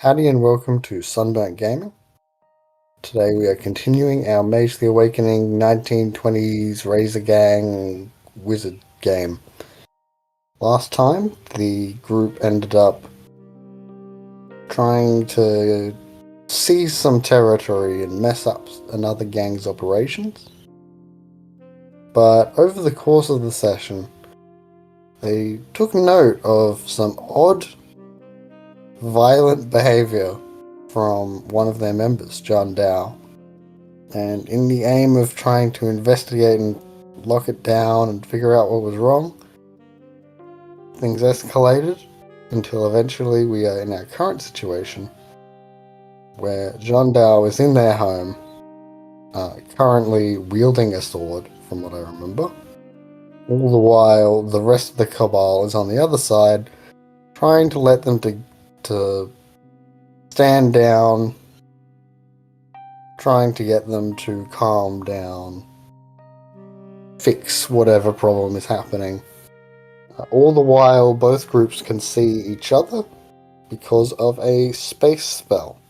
Howdy and welcome to Sunburnt Gaming. Today we are continuing our Mage the Awakening 1920s Razor Gang wizard game. Last time, the group ended up trying to seize some territory and mess up another gang's operations. But over the course of the session, they took note of some odd, violent behavior from one of their members, John Dow. And in the aim of trying to investigate and lock it down and figure out what was wrong, things escalated until eventually we are in our current situation where John Dow is in their home, currently wielding a sword, from what I remember. All the while, the rest of the cabal is on the other side, trying to let them to stand down, trying to get them to calm down, fix whatever problem is happening. All the while, both groups can see each other because of a space spell,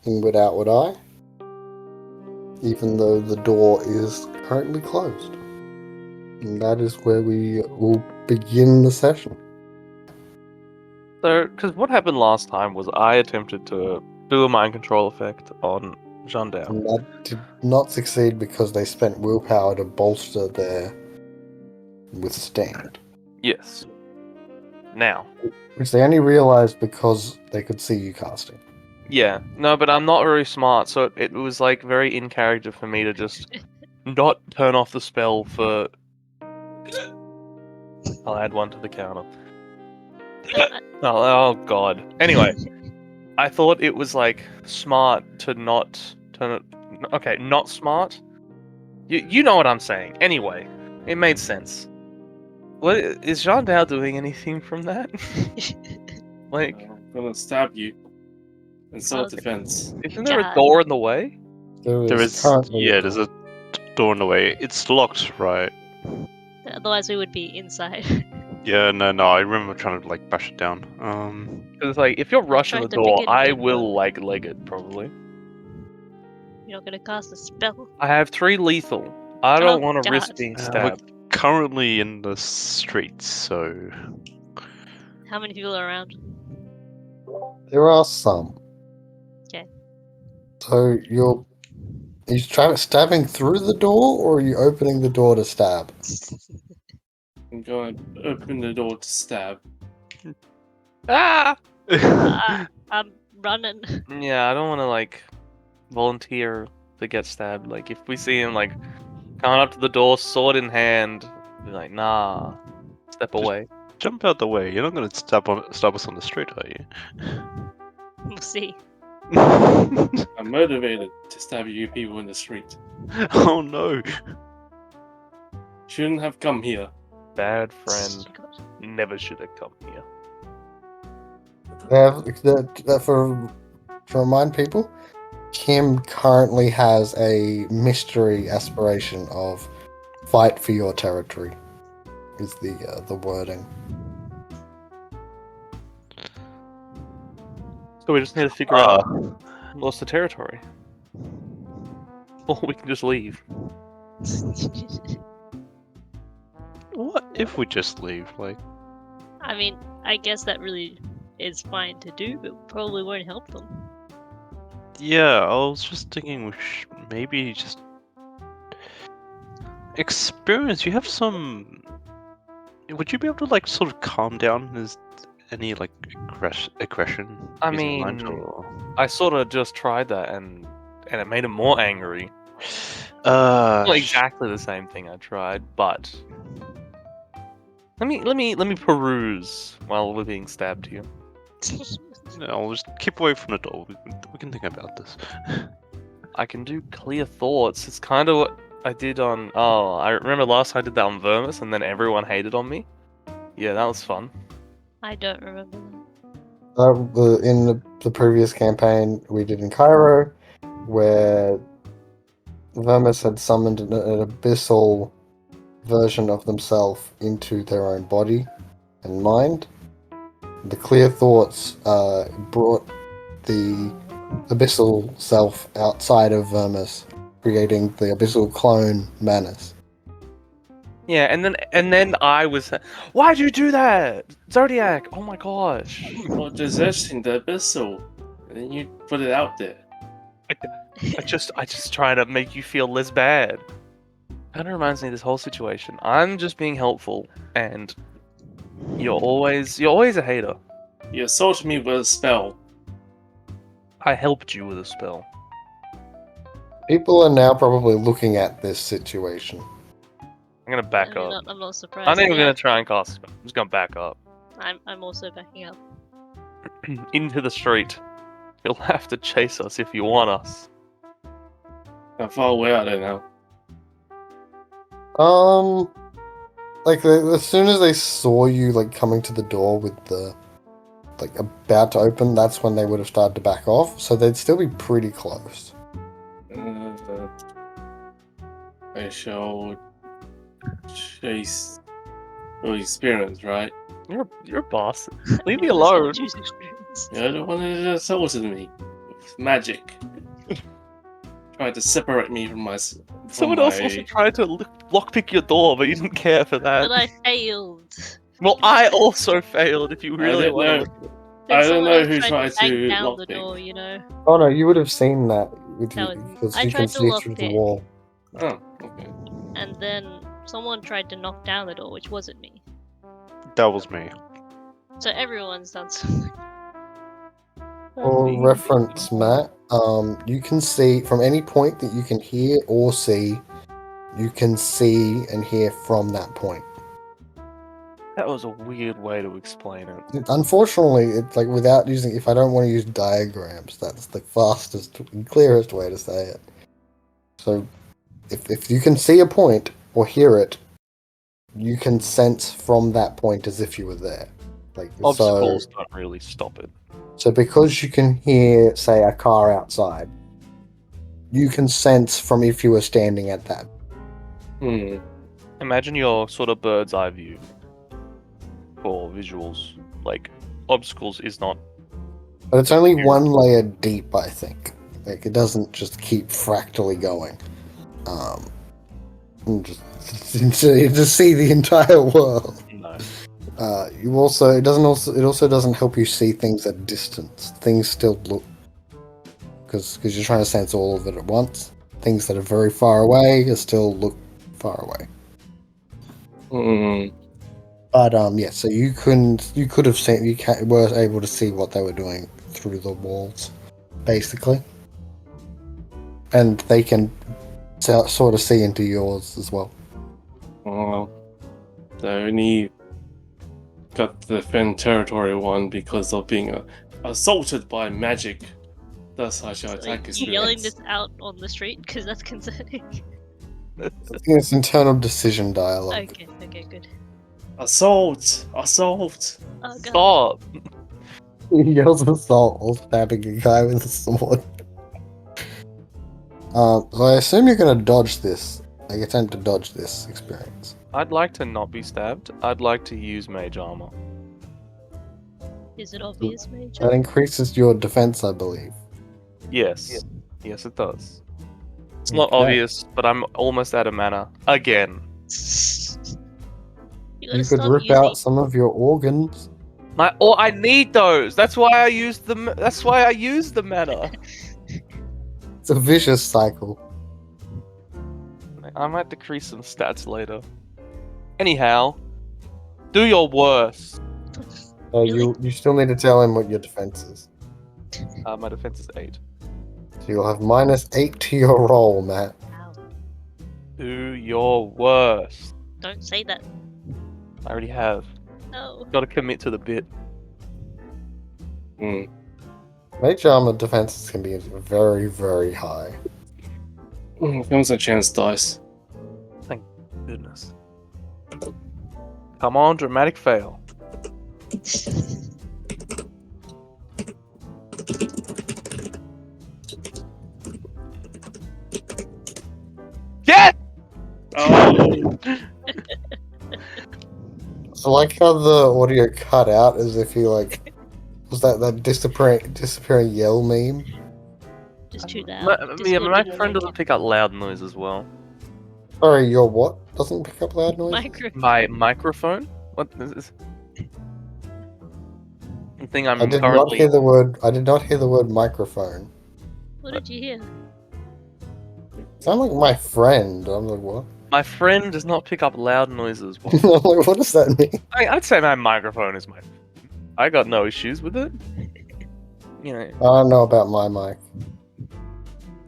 Inward Outward Eye, even though the door is currently closed. And that is where we will begin the session. So, because what happened last time was I attempted to do a mind control effect on Jean Dow. And that did not succeed because they spent willpower to bolster their withstand. Yes. Now. Which they only realized because they could see you casting. Yeah. No, but I'm not very smart, so it was like very in character for me to just not turn off the spell for... I'll add one to the counter. Oh god. Anyway, I thought it was like smart to not turn it. Okay, not smart. You know what I'm saying. Anyway, it made sense. What is Jean Dow doing anything from that? Like, I'm gonna stab you in self-defense. Isn't there a door in the way? There is currently there's a door in the way. It's locked, right? Otherwise, we would be inside. Yeah, no, I remember trying to like bash it down. Because like, if you're rushing the tried to door, pick it I again, will like leg it probably. You're not gonna cast a spell. I have 3 lethal. I don't want to risk God. being we're stabbed. currently in the streets, so How many people are around? There are some. Okay. So are you stabbing through the door, or are you opening the door to stab? I'm going to open the door to stab. Ah! I'm running. Yeah, I don't want to like volunteer to get stabbed. Like, if we see him like coming up to the door, sword in hand, be like, nah, step away. jump out the way. You're not gonna stab us on the street, are you? We'll see. I'm motivated to stab you people in the street. Oh no! Shouldn't have come here. Bad friend, God. never should have come here. To remind people, Kim currently has a mystery aspiration of fight for your territory, is the wording. So we just need to figure out what's the territory. Or we can just leave. What if we just leave? Like, I mean, I guess that really is fine to do, but probably won't help them. yeah, I was just thinking we should maybe just experience. You have some. Would you be able to like sort of calm down? Is any like aggression? I using mean, mind, or... I sort of just tried that and it made him more angry. Not exactly the same thing I tried, but let me peruse while we're being stabbed here. No, I'll just keep away from the door. We can think about this. I can do clear thoughts. It's kind of what I did on. Oh, I remember last time I did that on Vermouth, and then everyone hated on me. Yeah, that was fun. I don't remember. In the previous campaign we did in Cairo, where Vermis had summoned an abyssal version of themselves into their own body and mind. The clear thoughts brought the abyssal self outside of Vermouth, creating the abyssal clone Manus. Yeah, and then I was. Why'd you do that, Zodiac? Oh my gosh! For deserting the abyssal, and then you put it out there. I just try to make you feel less bad. Kind of reminds me of this whole situation. I'm just being helpful, and you're always a hater. You assaulted me with a spell. I helped you with a spell. People are now probably looking at this situation. I'm gonna back up. I'm not surprised. I'm not even Yeah, gonna try and cast a spell. I'm just gonna back up I'm also backing up. into the street. You'll have to chase us if you want us. How far away are they now? Like as soon as they saw you like coming to the door with the like about to open, that's when they would have started to back off. So they'd still be pretty close. I shall chase your experience, right? You're a boss. Leave me alone. Choose experience. You're the one that assaulted me with magic. Tried to separate me from my. Someone else also tried to lockpick your door, but you didn't care for that. But I failed. Well, I also failed. If you really don't want to know. look at it. Then I don't someone know else who tried tried bang to down the lockpick. door, you know. Oh no, you would have seen that with That you was- because I you can tried to see through the lockpick. wall. Oh, okay. And then someone tried to knock down the door, which wasn't me. That was me. So everyone's done something. For reference, Matt, you can see from any point that you can hear or see, you can see and hear from that point. That was a weird way to explain it. Unfortunately, it's like without using, if I don't want to use diagrams, that's the fastest and clearest way to say it. So, if you can see a point or hear it, you can sense from that point as if you were there. Like Obstacles don't really stop it. So because you can hear, say, a car outside, you can sense from if you were standing at that. Imagine your sort of bird's eye view for visuals. Like, obstacles is not. But it's only one layer deep, I think. Like, it doesn't just keep fractally going. And to see the entire world. No. You also it also doesn't help you see things at distance. Things still look because you're trying to sense all of it at once. Things that are very far away still look far away. But yeah, so you could have seen were able to see what they were doing through the walls, basically, and they can sort of see into yours as well. Well, they only got the defend territory one because of being assaulted by magic. Thus, I shall attack Like, yelling experience. this out on the street because that's concerning. I think it's internal decision dialogue. Okay, good. Assault! Assault! Oh god. Stop! He yells assault while stabbing a guy with a sword. So I assume you're going to dodge this. Like, attempt to dodge this experience. I'd like to not be stabbed. I'd like to use mage armor. Is it obvious, Major? That increases your defense, I believe. Yes. Yes, it does. It's not Okay. obvious, but I'm almost out of mana. Again. You You could rip out some of your organs. I need those. That's why I used them. That's why I used the mana. It's a vicious cycle. I might decrease some stats later. Anyhow, do your worst. You still need to tell him what your defense is. My defense is 8. So you'll have -8 to your roll, Matt. Ow. Do your worst. Don't say that. I already have. No. Gotta commit to the bit. Mage armor defenses can be very, very high. Comes a chance dice. Thank goodness. Come on, dramatic fail. Yes! Oh! I like how the audio cut out as if he like Was that disappearing yell meme? Just too My, loud. yeah, Discord my didn't phone like doesn't it. pick up loud noise as well. Sorry, your what? Doesn't pick up loud noise? Microphone. My microphone? What is this? The thing I'm I did not currently. hear the word. I did not hear the word microphone. What did you hear? Sound like my friend. I'm like, what? My friend does not pick up loud noises. I'm like, what does that mean? I'd say my microphone is my. I got no issues with it. You know. I don't know about my mic.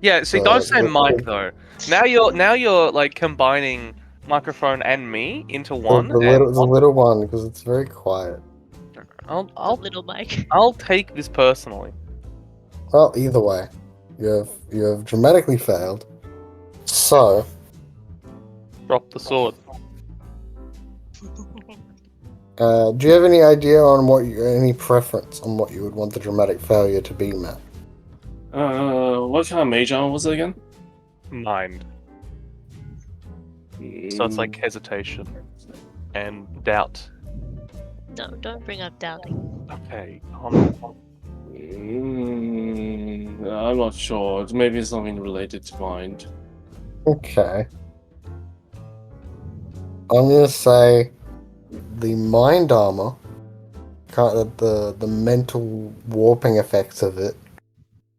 Yeah. See, don't say mic though. Now you're like combining microphone and me into one. The and little one, because it's very quiet. The little mic. I'll take this personally. Well, either way, you have dramatically failed. So, Drop the sword. do you have any idea on any preference on what you would want the dramatic failure to be, Matt? What kind of mage armor was it again? Mind. So it's like hesitation and doubt. No, don't bring up doubting. Okay. I'm not sure. Maybe it's something related to mind. Okay. I'm gonna say the mind armor, the mental warping effects of it,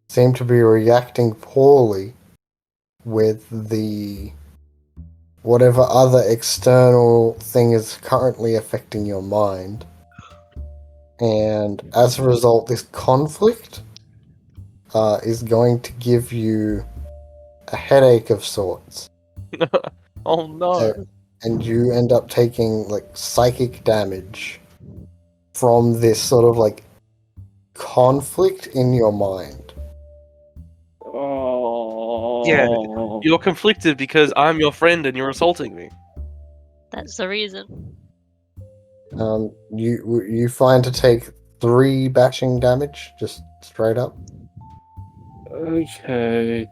seem to be reacting poorly with the whatever other external thing is currently affecting your mind. And as a result, this conflict is going to give you a headache of sorts. Oh no. And you end up taking like psychic damage from this sort of like conflict in your mind. Oh. Yeah. You're conflicted because I'm your friend and you're assaulting me. That's the reason. You find to take 3 bashing damage, just straight up, Okay.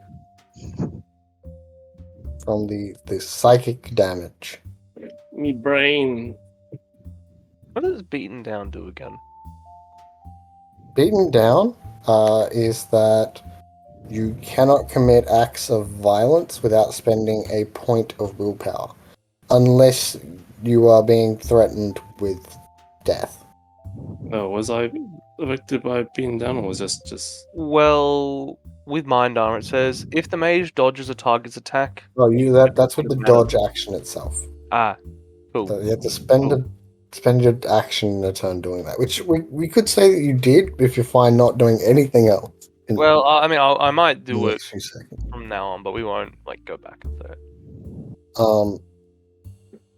from the psychic damage. Me brain. What does beaten down do again? Beaten down is that you cannot commit acts of violence without spending a point of willpower, unless you are being threatened with death. No, was I affected by being down, or was this just? Well, with mind armor it says if the mage dodges a target's attack. Oh, that's with the dodge action itself. Ah, cool. So you have to spend your action in a turn doing that, which we could say that you did if you're fine not doing anything else. Well, I mean, I might in do the it next few seconds. from now on, but we won't like go back and say it.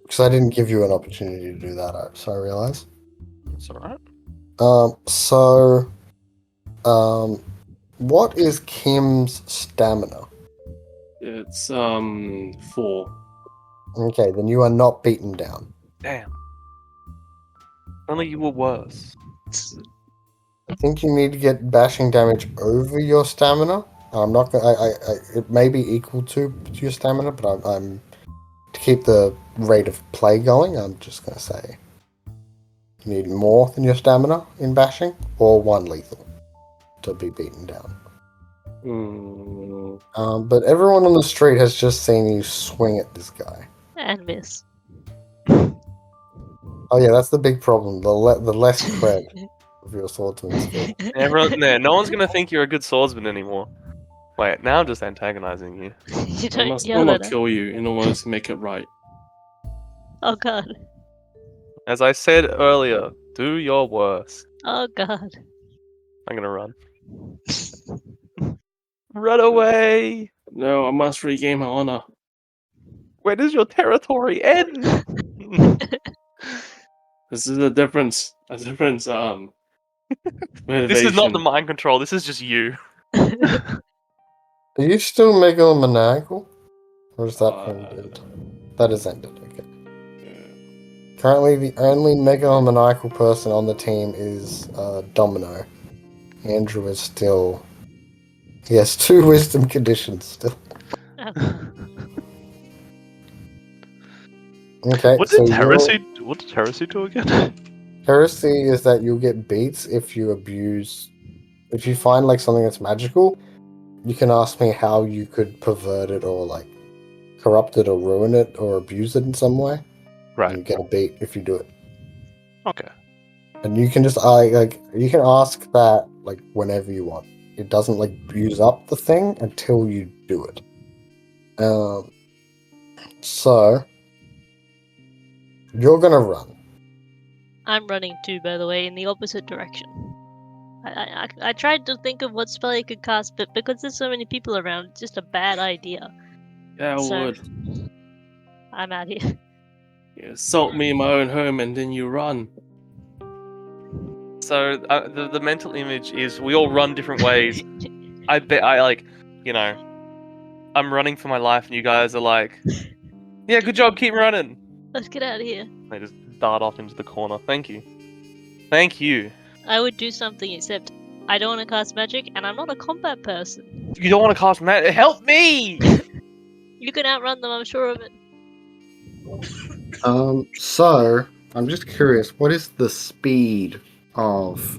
Because I didn't give you an opportunity to do that, so I realize. It's alright. What is Kim's stamina? It's 4. Okay, then you are not beaten down. Damn. Only you were worse. I think you need to get bashing damage over your stamina. I'm not gonna. It may be equal to your stamina, but I'm to keep the rate of play going. I'm just gonna say you need more than your stamina in bashing, or 1 lethal to be beaten down. But everyone on the street has just seen you swing at this guy. And miss. Oh yeah, that's the big problem. The less cred of your swordsman skill. Everyone, no one's gonna think you're a good swordsman anymore. Wait, now I'm just antagonizing you. You I don't must yell not at her. kill you in order to make it right. Oh god. As I said earlier, do your worst. Oh god. I'm gonna run. Run away! No, I must regain my honor. Where does your territory end? This is a difference. This Motivation. is not the mind control, this is just you. Are you still megalomaniacal? Or is that ended? That is ended, okay. Currently, the only megalomaniacal person on the team is Domino. Andrew is still... He has 2 wisdom conditions still. Okay, What so did heresy do again? heresy is that you'll get beats if you abuse. If you find like something that's magical, you can ask me how you could pervert it or like corrupt it or ruin it or abuse it in some way. Right. And you get a beat if you do it. Okay. And you can just you can ask that like whenever you want. It doesn't like use up the thing until you do it. So you're gonna run. I'm running too, by the way, in the opposite direction. I tried to think of what spell I could cast, but because there's so many people around, it's just a bad idea. Yeah, I So- would. I'm out here. You assault me in my own home and then you run. So the mental image is we all run different ways. I bet I'm running for my life, and you guys are like, "Yeah, good job, keep running." Let's get out of here. They just dart off into the corner. Thank you. Thank you. I would do something, except I don't want to cast magic, and I'm not a combat person. You don't want to cast magic? Help me! You can outrun them, I'm sure of it. So I'm just curious, what is the speed of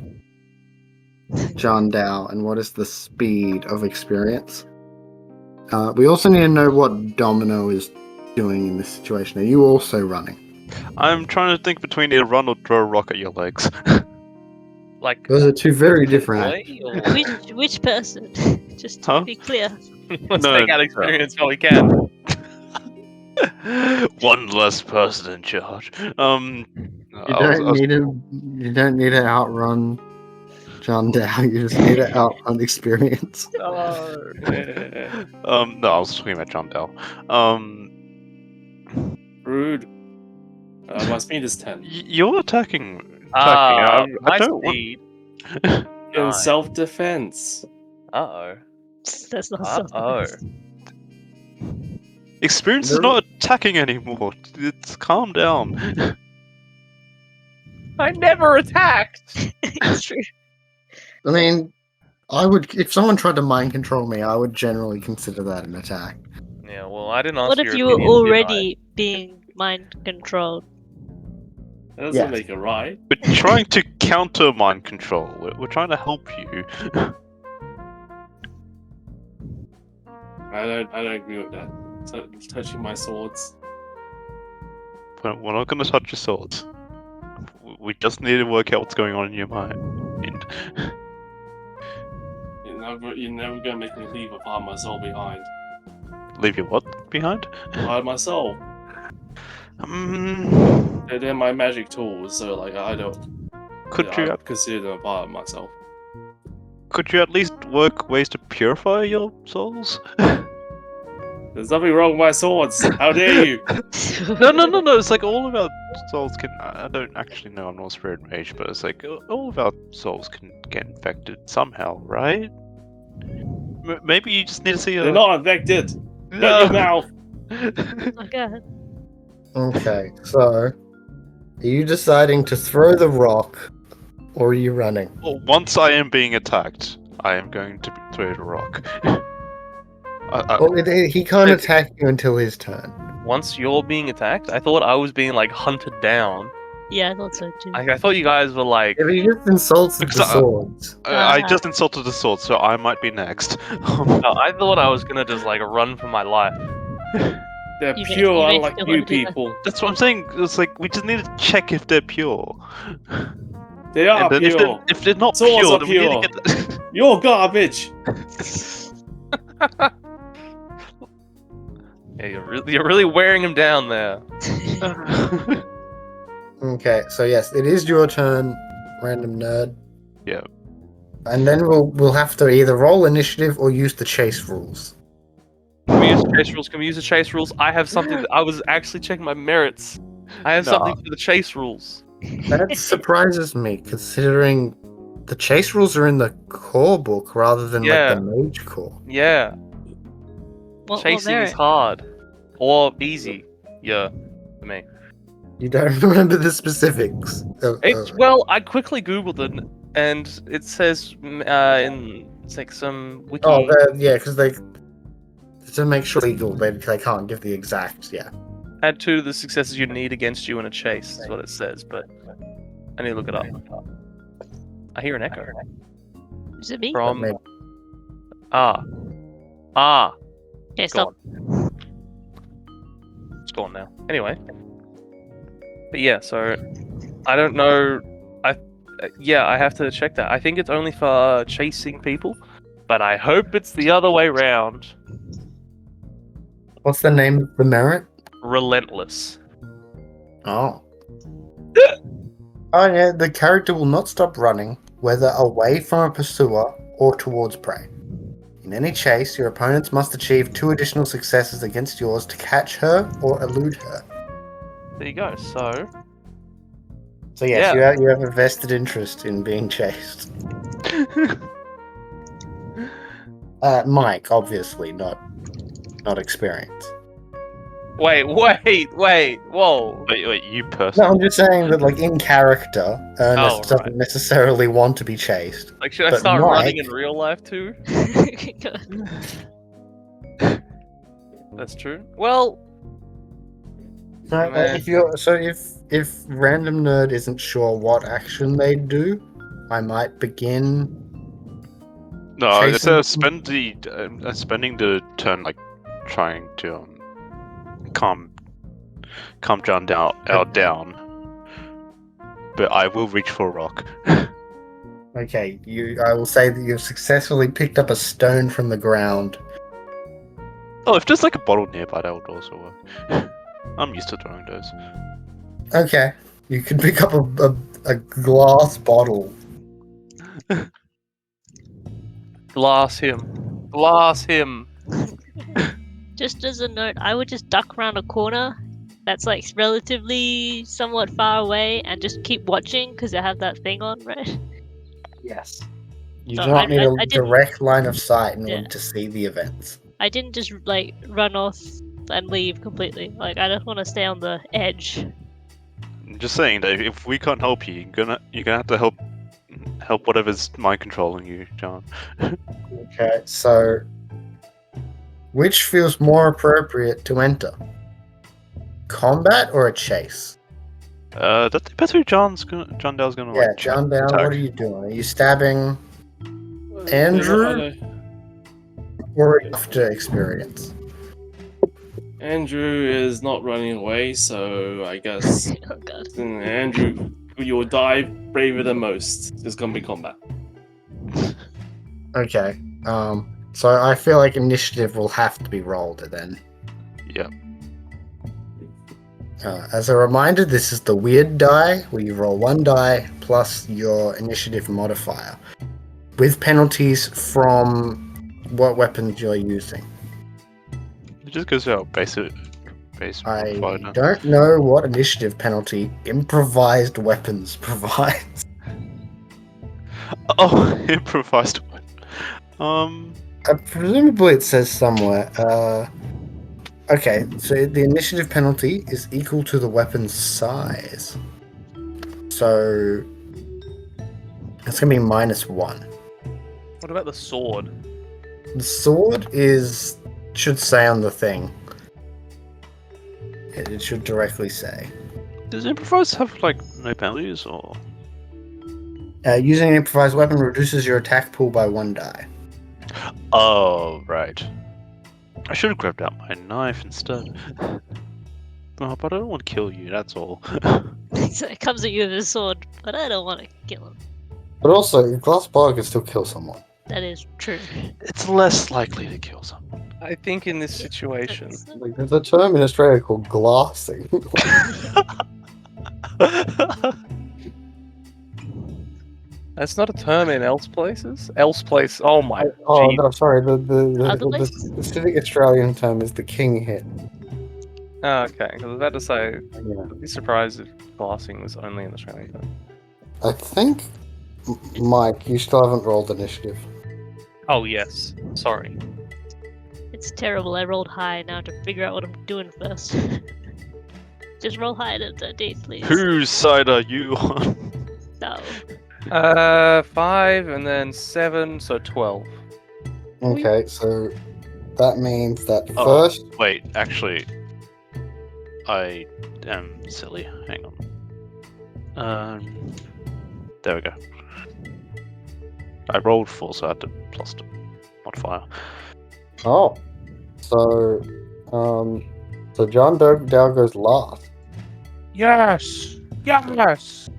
John Dow and what is the speed of experience? We also need to know what Domino is doing in this situation. Are you also running? I'm trying to think between either run or throw a rock at your legs. Like, Those are two very different actions. boy, or- Which person? Just to Huh? be clear. let's No, take out no. experience while we can. One less person in charge. You don't need to outrun John Dow. You just need to outrun experience. No. No, I was talking about John Dell. Rude. My speed is 10. You're attacking. My I don't want. speed. In Nice. self-defense. Uh-oh. That's not Uh-oh. something. Experience is No. not attacking anymore. It's calm down. I never attacked! It's true. I mean, I would if someone tried to mind control me, I would generally consider that an attack. Yeah, well, I didn't ask What your if you were opinion, did I? already being mind controlled? That doesn't Yes. make it right. We're trying to counter mind control. We're trying to help you. I don't agree with that. Touching my swords. We're not going to touch your swords. We just need to work out what's going on in your mind. You're never gonna make me leave a part of my soul behind. Leave your what behind? Part of my soul. Um, They're my magic tools, so like I don't. could you I consider them a part of myself. could you at least work ways to purify your souls? There's nothing wrong with my swords. How dare you? No. It's like all of our souls can. I don't actually know. I'm not a spirit mage, but it's like all of our souls can get infected somehow, right? Maybe you just need to see a. They're not infected. Shut your mouth. Oh god. Okay, so are you deciding to throw the rock, or are you running? Well, once I am being attacked, I am going to throw the rock. He can't attack you until his turn. Once you're being attacked, I thought I was being, like, hunted down. Yeah, I thought so too. I thought you guys were, like... Yeah, but you just insulted Because the swords. I just insulted the sword, so I might be next. No, I thought I was gonna just, like, run for my life. They're You pure, may unlike still you want to do that. people. That's what I'm saying. It's like we just need to check if they're pure. They are And then pure. if they're not Swords pure, are then we need pure. to get. You're garbage. Yeah, you're really wearing him down there. Okay, so yes, it is your turn, random nerd. Yeah. And then we'll have to either roll initiative or use the chase rules. Can we use the chase rules? Can we use the chase rules? I have something that I was actually checking my merits. I have Nah. something for the chase rules. That surprises me, considering the chase rules are in the core book rather than Yeah. like the mage core. Yeah, What chasing merit? is hard. Or easy. Yeah, for me. You don't remember the specifics. It's well, I quickly googled it, and it says it's like some wiki. yeah, because they to make sure legal, they can't give the exact. Yeah. Add 2 to the successes you need against you in a chase. Is what it says, but I need to look it up. I hear an echo Is it me? from. Maybe. Okay, stop. Gone. It's gone now. Anyway, but yeah, so I don't know. I have to check that. I think it's only for chasing people, but I hope it's the other way round. What's the name of the merit? Relentless. Oh. Oh yeah, the character will not stop running, whether away from a pursuer or towards prey. In any chase, your opponents must achieve 2 additional successes against yours to catch her or elude her. There you go. So So yes, Yeah. you have a vested interest in being chased. Mike, obviously, not experience. wait, whoa. Wait, you No, personally? I'm just saying that, like, in character, Ernest Oh, doesn't right. necessarily want to be chased. Like, should I But start Mike- running in real life too? That's true. Well, So, Man. if Random Nerd isn't sure what action they do, I might begin. No, Chasing it's spending the turn like trying to calm John down. But I will reach for a rock. Okay, I will say that you've successfully picked up a stone from the ground. Oh, if there's like a bottle nearby, that would also work. I'm used to throwing those. Okay, you can pick up a glass bottle. glass him. Just as a note, I would just duck around a corner that's like relatively somewhat far away and just keep watching because I have that thing on, right? Yes. You So do not need a I didn't- direct line of sight in Yeah. order to see the events. I didn't just like run off and leave completely. Like I just want to stay on the edge. I'm just saying that if we can't help you, you're gonna have to help whatever's mind controlling you, John. Okay, so which feels more appropriate to enter? Combat or a chase? That depends who John Dale's gonna Yeah, like. John Down, attack. what are you doing? Are you stabbing Well, Andrew? Or after experience? Andrew is not running away, so I guess Oh god. Andrew, you'll die braver than most. It's gonna be combat. Okay. So I feel like initiative will have to be rolled then. Yeah. As a reminder, this is the weird die, where you roll 1 die plus your initiative modifier, with penalties from what weapons you're using. It just goes out base I fighter. don't know what initiative penalty improvised weapons provides. Oh, improvised one. Presumably it says somewhere. Okay, so the initiative penalty is equal to the weapon's size. So it's going to be -1. What about the sword? The sword should say on the thing. It should directly say. Does improvise have like no penalties or? Using an improvised weapon reduces your attack pool by 1 die. Oh, right. I should have grabbed out my knife instead. Oh, but I don't want to kill you, that's all. So it comes at you with a sword, but I don't want to kill him. But also, a glass bar can still kill someone. That is true. It's less likely to kill someone. I think in this situation, Like, there's a term in Australia called glassing. that's not a term in else places. Else place. Oh my. Oh, gee. no, sorry. Other The places? specific Australian term is the king hit. Oh, okay. Because I was about to say, Yeah. I'd be surprised if glassing was only in Australia. I think, Mike, you still haven't rolled initiative. Oh yes. Sorry. It's terrible. I rolled high now to figure out what I'm doing first. Just roll high to the D, please. Whose side are you on? No. 5 and then 7, so 12. Okay, so that means that Oh. first. Wait, actually, I am silly. Hang on. There we go. I rolled 4, so I had to plus the modifier. Oh. So John Dow goes last. Yes! Yes!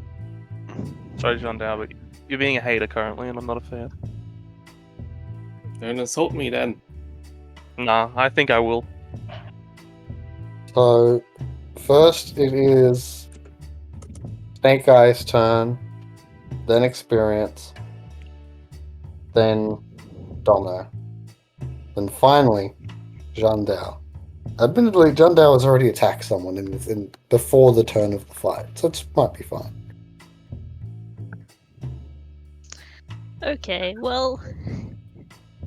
Sorry, John Dow, but you're being a hater currently, and I'm not a fan. Don't insult me then. Nah, I think I will. So first it is Snake Eye's turn, then Experience, then Domino, then finally Jean Dao. Admittedly, Jean Dao has already attacked someone in before the turn of the fight, so it might be fine. Okay, well,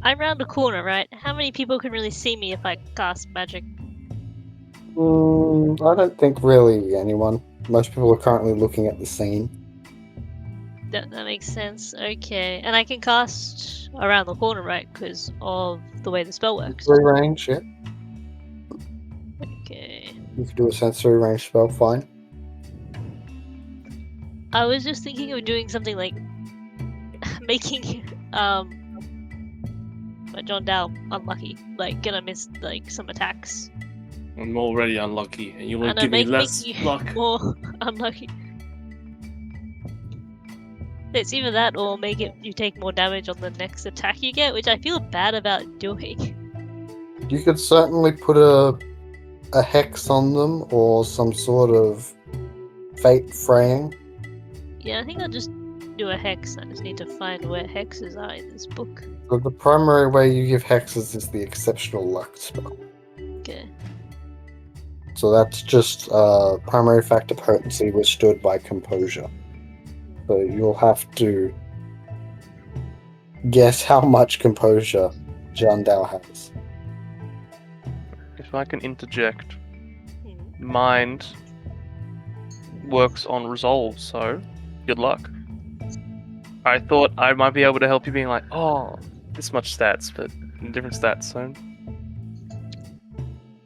I'm round the corner, right? How many people can really see me if I cast magic? I don't think really anyone. Most people are currently looking at the scene. That makes sense. Okay, and I can cast around the corner, right? Because of the way the spell works. Sensory range, yeah. Okay. You could do a sensory range spell, fine. I was just thinking of doing something like making John Dow unlucky, like gonna miss like some attacks. I'm already unlucky, and you I will know, give me make less you luck. more unlucky. It's either that or make it you take more damage on the next attack you get, which I feel bad about doing. You could certainly put a hex on them or some sort of fate frame. Yeah, I think I'll just do a hex. I just need to find where hexes are in this book. But the primary way you give hexes is the exceptional luck spell. Okay. So that's just primary factor potency withstood by composure. So you'll have to guess how much composure Jean Dao has. If I can interject, Hmm. mind works on resolve, so good luck. I thought I might be able to help you being like, oh, this much stats, but different stats, so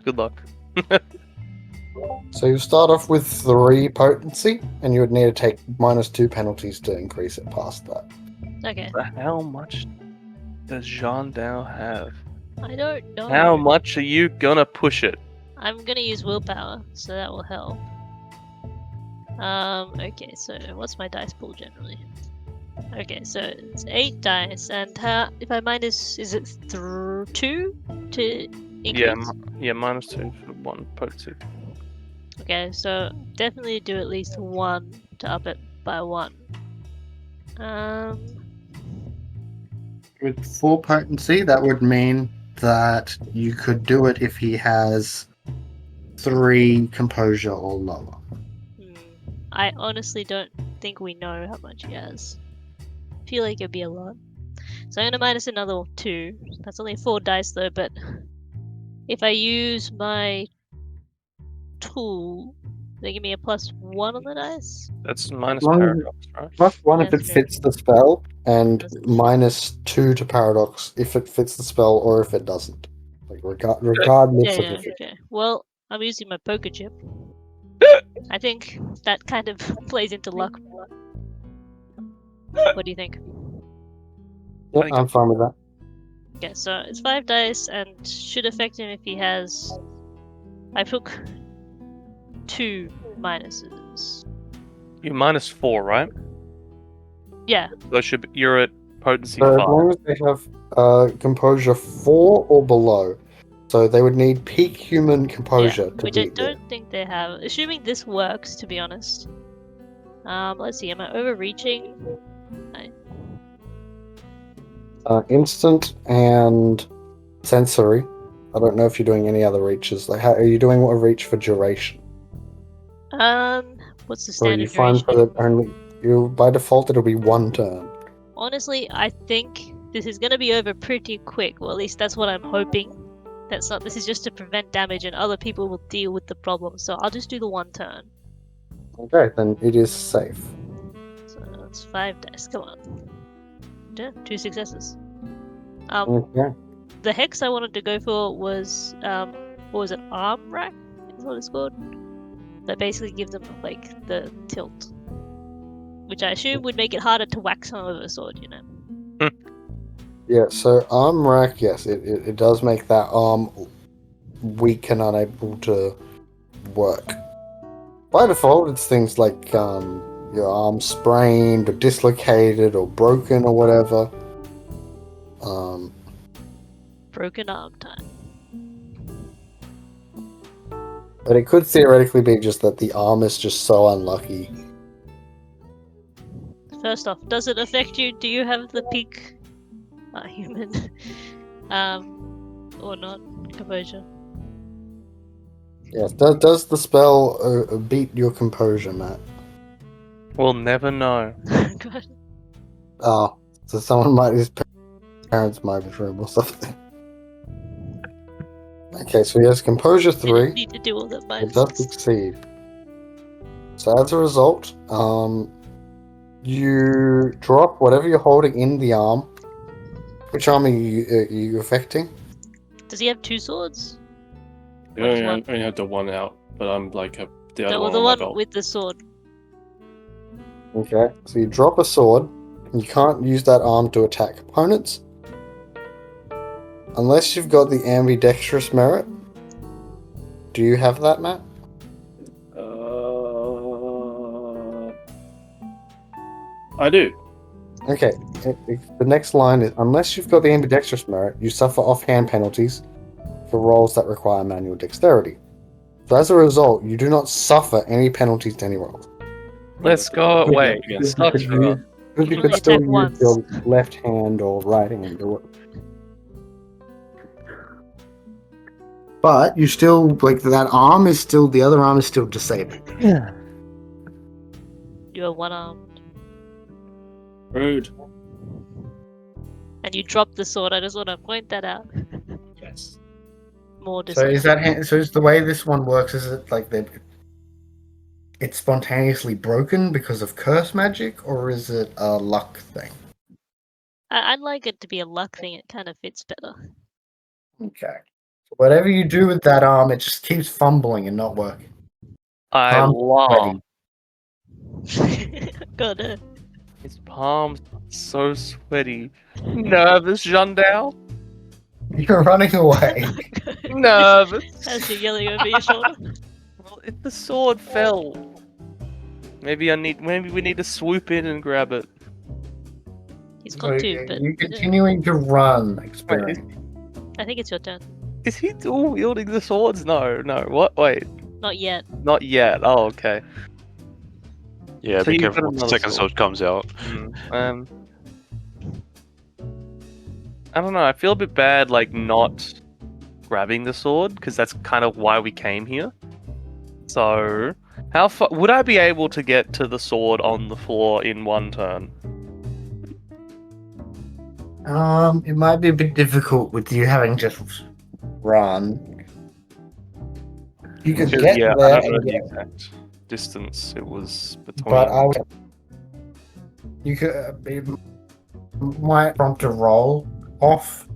good luck. So you start off with 3 potency, and you would need to take -2 penalties to increase it past that. Okay. How much does Jean Dao have? I don't know. How much are you gonna push it? I'm gonna use willpower, so that will help. Okay, so what's my dice pool generally? Okay, so it's 8 dice, and if I minus, is it 2 to increase? Yeah, -2 for 1 potency. Okay, so definitely do at least 1 to up it by 1. With 4 potency, that would mean that you could do it if he has 3 composure or lower. I honestly don't think we know how much he has. I feel like it'd be a lot. So I'm gonna minus another 2. That's only 4 dice though, but if I use my tool, they give me a +1 on the dice? That's minus One- paradox, right? +1 if it That's fits the spell, and -2 to paradox if it fits the spell or if it doesn't. Like regardless of Yeah, if it. okay. Well, I'm using my poker chip. I think that kind of plays into luck. What do you think? Yeah, think I'm fine with that. Okay, so it's 5 dice and should affect him if he has. I took 2 minuses. You're -4, right? Yeah, So you're at potency So as 5. long as they have composure 4 or below, so they would need peak human composure to which I beat there. don't think they have. Assuming this works, to be honest. Let's see. Am I overreaching? Instant and sensory. I don't know if you're doing any other reaches. Like, how are you doing a reach for duration? What's the Or are you standard fine duration? for that only? You by default it'll be 1 turn. Honestly, I think this is gonna be over pretty quick. Well, at least that's what I'm hoping. That's not. This is just to prevent damage, and other people will deal with the problem. So I'll just do the 1 turn. Okay, then it is safe. So that's 5 dice. Come on. Yeah, 2 successes. Okay. The hex I wanted to go for was what was it? Arm rack is what it's called. That basically gives them like the tilt. which I assume would make it harder to whack someone with a sword. You know. Yeah, so arm rack, yes, it does make that arm weak and unable to work. By default, it's things like your arm sprained or dislocated or broken or whatever. Broken arm time. But it could theoretically be just that the arm is just so unlucky. First off, does it affect you? Do you have the peak human or not composure? Yes, does the spell beat your composure, Matt? We'll never know. God. Oh, so someone might, his parents might be room or something. Okay, so he has composure I didn't 3. need to do all that It does minuses. succeed. So as a result, you drop whatever you're holding in the arm. Which arm are you affecting? Does he have 2 swords? I What is only had the one out, but I'm like the other No, one the on my one belt. with the sword. Okay, so you drop a sword. You can't use that arm to attack opponents. Unless you've got the ambidextrous merit. Do you have that, Matt? I do. Okay, the next line is, unless you've got the ambidextrous merit, you suffer offhand penalties for rolls that require manual dexterity. So as a result, you do not suffer any penalties to any rolls. Let's go. Good Wait, luck against such You a... Because you can could only still attack use once. your left hand or right hand or what. But you still, like, that arm is still, the other arm is still disabled. You are one-armed. Rude. And you dropped the sword. I just want to point that out. Yes. More So is disabled. that, so is the way this one works, is it like it's spontaneously broken because of curse magic, or is it a luck thing? I'd like it to be a luck thing. It kind of fits better. Okay. Whatever you do with that arm, it just keeps fumbling and not working. I Palm love God, his palms. So sweaty. Nervous, Jundal? You're running away. Nervous. as you're yelling over your shoulder. Well, if the sword fell, maybe we need to swoop in and grab it. He's got 2, but You're continuing to run, experience. I think it's your turn. Is he dual wielding the swords? No. What? Wait, Not yet. not yet. Oh, okay. Yeah, So be you've careful got when the another second sword. sword comes out. I don't know. I feel a bit bad, like not grabbing the sword because that's kind of why we came here. So, how far would I be able to get to the sword on the floor in one turn? It might be a bit difficult with you having just run. You could get Yeah, I there, don't know and the get, exact distance it was between. but you could it might prompt a roll off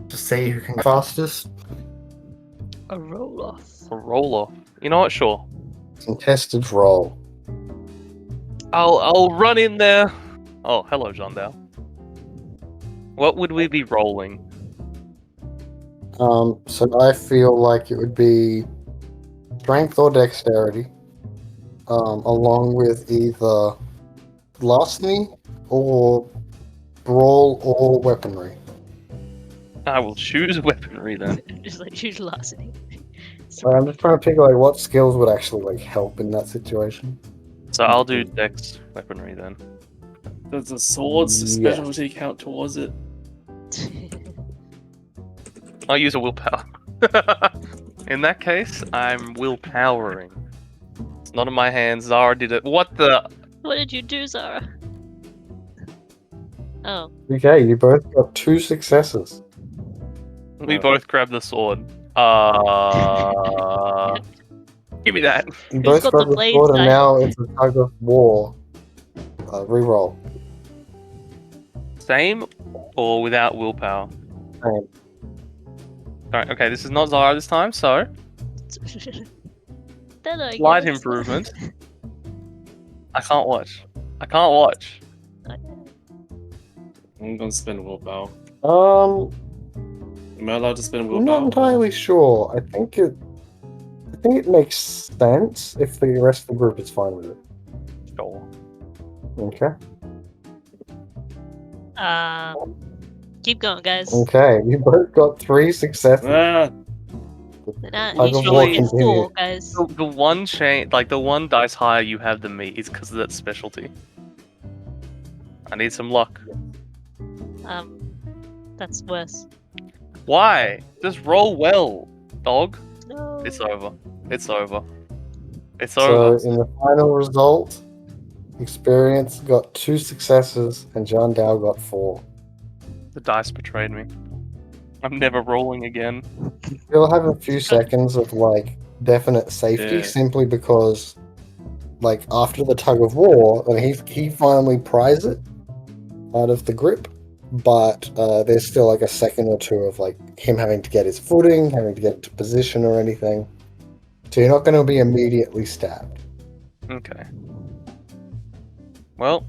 to see who can go fastest. A roll off. A roller. You know what? Sure. Contested roll. I'll run in there. Oh, hello, John Dow. What would we be rolling? So I feel like it would be strength or dexterity, along with either larceny or brawl or weaponry. I will choose weaponry then. Just like choose larceny. I'm just trying to figure like what skills would actually like help in that situation. So I'll do dex weaponry then. Does the sword's Yeah. specialty count towards it? I'll use a willpower. In that case, I'm willpowering. It's not in my hands. Zara did it. What the? What did you do, Zara? Oh, Okay, you both got 2 successes. We both grabbed the sword. Give me that. You Who's both got got the the blade sword, and side? now it's a tug of war. Reroll. Same or without willpower? Same. Alright, okay, this is not Zara this time, so then I slight guess. improvement. I can't watch. I can't watch. I'm gonna spend willpower. Um, Am I allowed to spend I'm willpower? not entirely sure. I think it makes sense if the rest of the group is fine with it. Sure. Okay. Keep going, guys. Okay, you both got 3 successes. Ah, Tug of war Usually- It's continues. 4, guys. The one the one dice higher you have than me is because of that specialty. I need some luck. That's worse. Why? Just roll well, dog. No. It's over. It's over. It's So over. in the final result, Experience got 2 successes and John Dow got 4. The dice betrayed me. I'm never rolling again. You'll have a few seconds of like definite safety Yeah. simply because like after the tug of war, and he finally pries it out of the grip, but there's still like a second or two of like him having to get his footing, having to get into position or anything. So you're not going to be immediately stabbed. Okay. Well,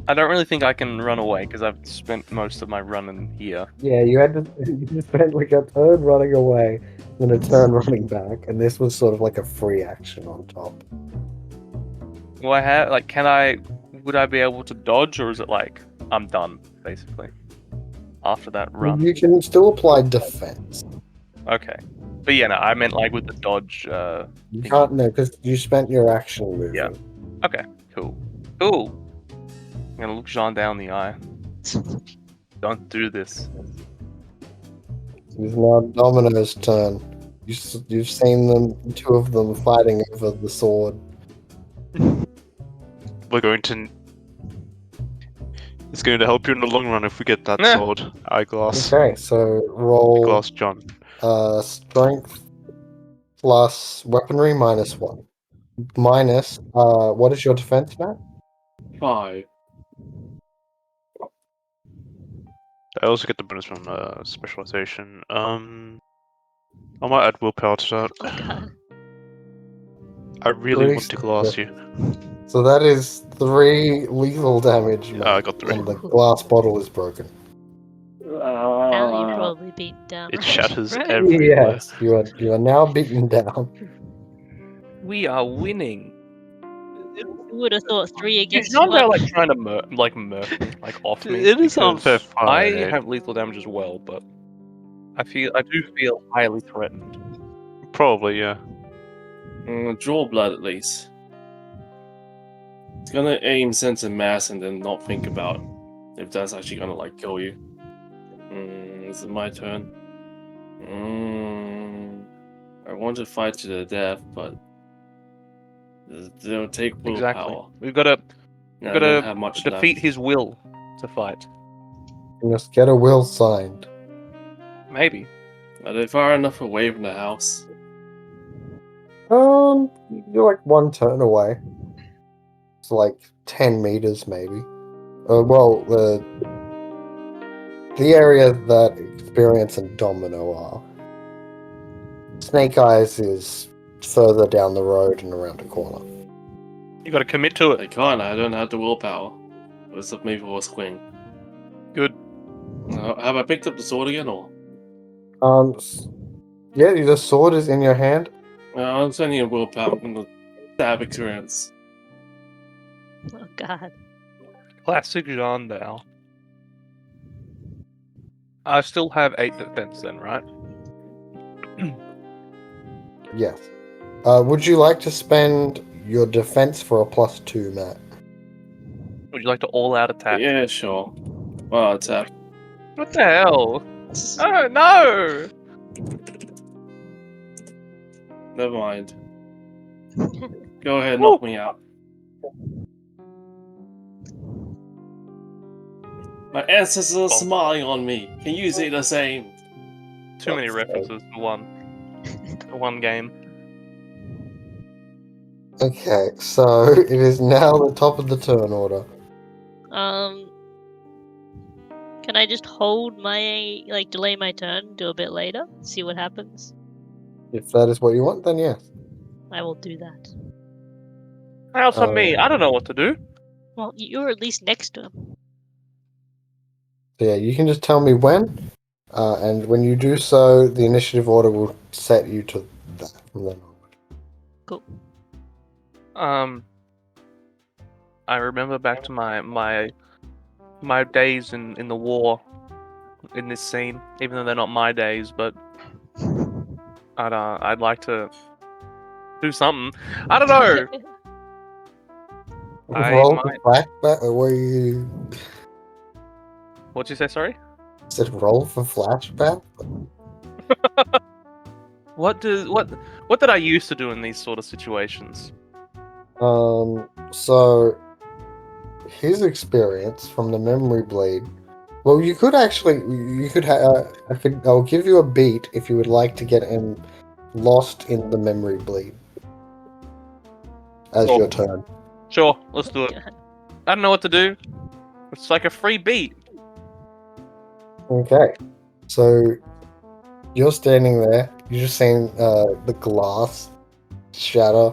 I don't really think I can run away because I've spent most of my running here. Yeah, you had to you spent like a turn running away, then a turn running back, and this was sort of like a free action on top. Do I have would I be able to dodge, or is it like I'm done basically after that run? You can still apply defense. Okay, but yeah, no, I meant like with the dodge. You can't know because you spent your action moving. Yeah. Okay, cool. I'm gonna look Jean down the eye. Don't do this. It's now Domino's turn. You've seen them, 2 of them fighting over the sword. We're going to. It's going to help you in the long run if we get that Nah. sword. Eyeglass. Okay, so roll Eyeglass, John. strength plus weaponry -1. Minus, what is your defense, Matt? 5. I also get the bonus from specialization. I might add willpower to that. Oh god. I really Pretty want to glass you. So that is 3 lethal damage, Matt, I got 3. and the glass bottle is broken. Now you've probably beaten down. It right? shatters Right? everywhere. Yes, you are now beaten down. We are winning. Who would have thought 3 against Jean 1? like trying to murk me, like off me. It is because unfair fight. I have lethal damage as well, but I do feel highly threatened. Probably, yeah. Draw blood at least. It's gonna aim sense of mass and then not think about if that's actually gonna like kill you. Is it my turn? I want to fight to the death, but they'll take willpower. Exactly. We've got to And I gotta don't have much defeat left. his will to fight. You must get a will signed. Maybe. Are they far enough away from the house? You're like 1 turn away. It's like 10 meters, maybe. Well, the area that Experience and Domino are. Snake Eyes is further down the road and around a corner. You got to commit to I it. can't. I don't have the willpower. What's up me for a swing? Good. Have I picked up the sword again, or? Yeah, the sword is in your hand. I'm sending a willpower from the stab experience. Oh god. Classic Jean Dao. I still have 8 defense then, right? Yes. Would you like to spend your defense for a +2, Matt? Would you like to all-out attack? Yeah, sure. Well, attack. What the hell? Oh no! Never mind. Go ahead, knock me out. My ancestors are smiling on me. Can you say the same? Too many references for one game. Okay, so it is now the top of the turn order. Can I just hold my delay my turn, do a bit later, see what happens? If that is what you want, then yes. I will do that. How's for me? I don't know what to do. Well, you're at least next to him. So yeah, you can just tell me when, and when you do so, the initiative order will set you to that from then on. I remember back to my days in the war, in this scene, even though they're not my days, but I'd like to do something. I don't know. I Roll might- for flashback, or were you What'd you say? Sorry. said roll for flashback? What did I used to do in these sort of situations? So his experience from the memory bleed. Well, you could actually, I'll give you a beat if you would like to get him lost in the memory bleed as Sure. your turn. Sure, let's do it. I don't know what to do. It's like a free beat. Okay, so you're standing there. You're just seeing the glass shatter.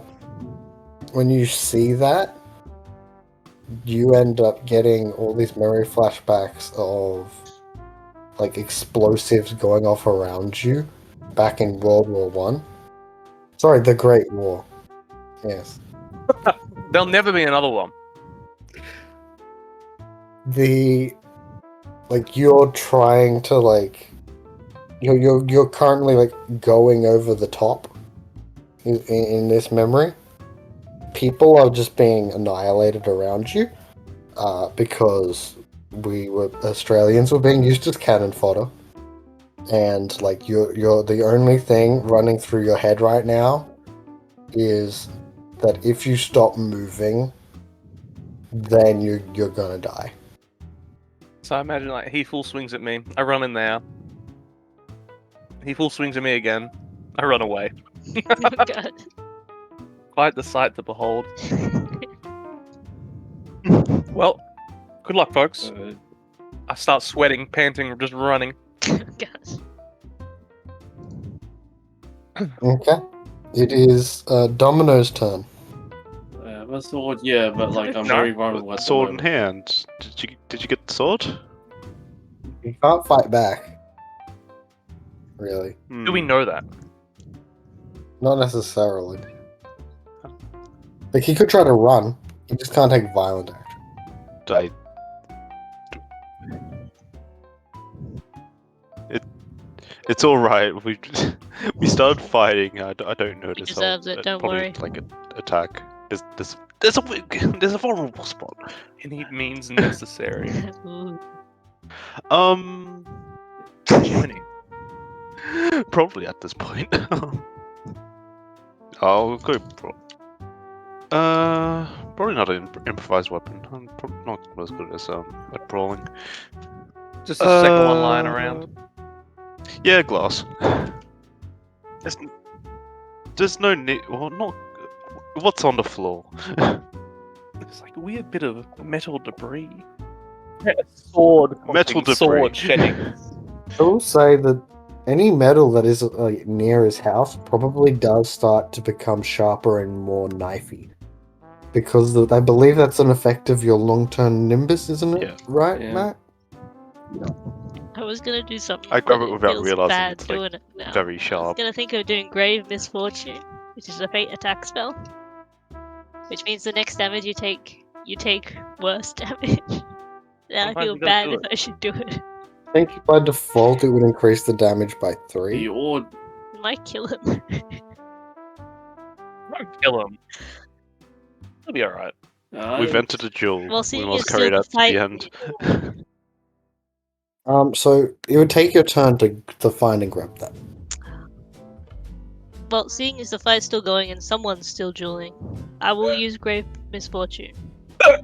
When you see that, you end up getting all these memory flashbacks of like explosives going off around you back in World War One. Sorry, the Great War. Yes. There'll never be another one. You're trying to you're currently like going over the top in this memory. People are just being annihilated around you because Australians were being used as cannon fodder, and like you're the only thing running through your head right now is that if you stop moving, then you're gonna die. So I imagine like he full swings at me. I run in there. He full swings at me again. I run away. Oh, God. Quite the sight to behold. Well, good luck, folks. I start sweating, panting, just running. God. Okay. It is Domino's turn. A sword, yeah, but like I'm No. very vulnerable at the Sword in moment. hand. Did you get the sword? You can't fight back. Really. Do we know that? Not necessarily. Like, he could try to run. He just can't take violent action. It's all right. We started fighting. I don't notice. deserves it, don't probably, worry. Like an attack. There's a vulnerable spot. Any means necessary. Ooh. Jiminy. Probably at this point. I'll go. Probably not an improvised weapon. I'm probably not as good as at brawling. Just a second one lying around. Yeah, glass. There's no need. Well, not. What's on the floor? It's like a weird bit of metal debris. A sword. Metal debris. Sword shedding. I will say that any metal that is near his house probably does start to become sharper and more knifey. Because I believe that's an effect of your long-term nimbus, isn't it? Yeah. Right, Yeah. Matt? I was gonna do something. I grab but it without feels realizing bad it's, like, doing it now. very I was sharp. gonna think of doing Grave Misfortune, which is a fate attack spell. Which means the next damage you take worse damage. Now I Sometimes feel you gotta bad do if I should do it. I think by default it would increase the damage by 3. The order. It might kill him. Don't kill him. It'll be alright. We've entered a duel. Well, We seeing must as carry it still out the to fight- the end. So it would take your turn to find and grab that. Well, seeing as the fight's still going and someone's still dueling, I will use Grave Misfortune.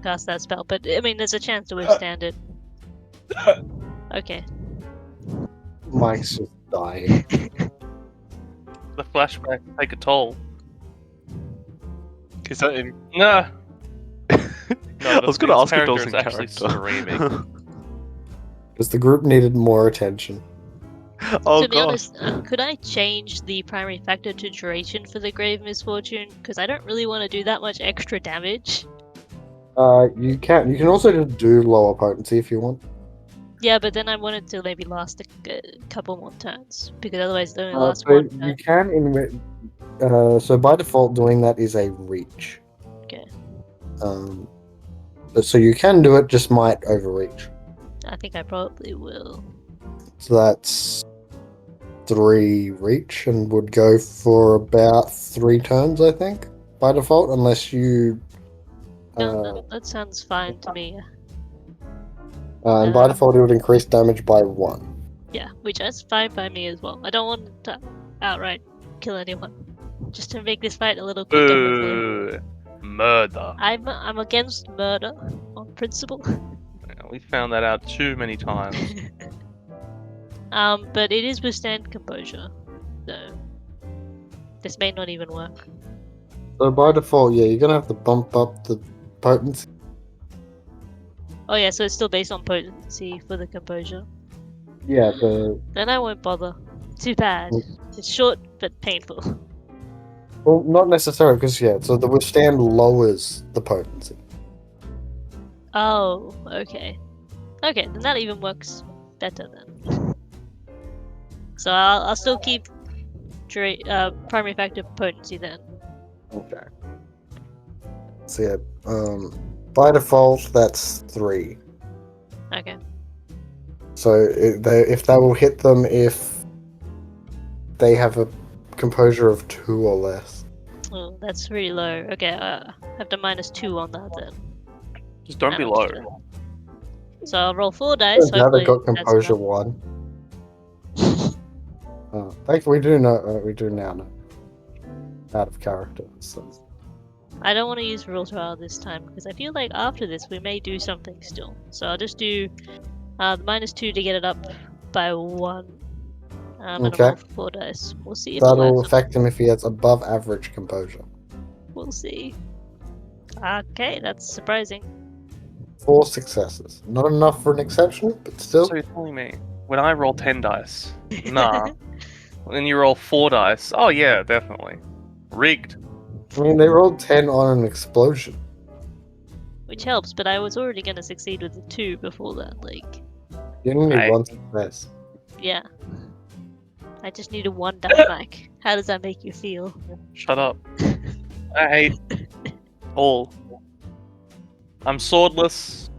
Cast that spell, but I mean, there's a chance to withstand it. Okay. Mike's just dying. The flashback take a toll. Is that in? Nah. I was going to ask if that was is in actually character. screaming. Because the group needed more attention. Oh To be god. honest, could I change the primary factor to duration for the Grave Misfortune? Because I don't really want to do that much extra damage. You can. You can also just do lower potency if you want. Yeah, but then I want it to maybe last a couple more turns, because otherwise it only So lasts one you turn. can so by default, doing that is a reach. Okay. But so you can do it, just might overreach. I think I probably will. So that's 3 reach and would go for about 3 turns, I think, by default, unless you. No, that sounds fine to me. And by default, it would increase damage by 1. Yeah, which is fine by me as well. I don't want to outright kill anyone, just to make this fight a little quicker. Hopefully. Boo. Murder. I'm against murder on principle. We found that out too many times. But it is withstand composure, so this may not even work. So by default, yeah, you're gonna have to bump up the potency. Oh yeah, so it's still based on potency for the composure. Yeah, Then I won't bother. Too bad. It's short but painful. well, not necessarily, because so the withstand lowers the potency. Oh, okay. Okay, then that even works better then. So I'll still keep primary factor potency then. Okay. So by default, that's 3. Okay. So if that will hit them if they have a composure of 2 or less. Oh, that's really low. Okay, I have to -2 on that then. Just don't be low. So I'll roll 4 dice. Now they've got Hopefully composure that's 1. Thankfully, we do now know. Out of character. So. I don't want to use Rule Trial this time because I feel like after this we may do something still. So I'll just do the -2 to get it up by 1. And Okay. I'll roll 4 dice. We'll see if it That'll works. affect him if he has above average composure. We'll see. Okay, that's surprising. 4 successes. Not enough for an exception, but still. So you're telling me when I roll 10 dice, nah. When you roll 4 dice, oh yeah, definitely. Rigged. I mean, they rolled 10 on an explosion. Which helps, but I was already gonna succeed with the 2 before that, like, You only need Right. 1 success. yeah. I just needed 1 dynamic. How does that make you feel? Shut up. I hate all. I'm swordless.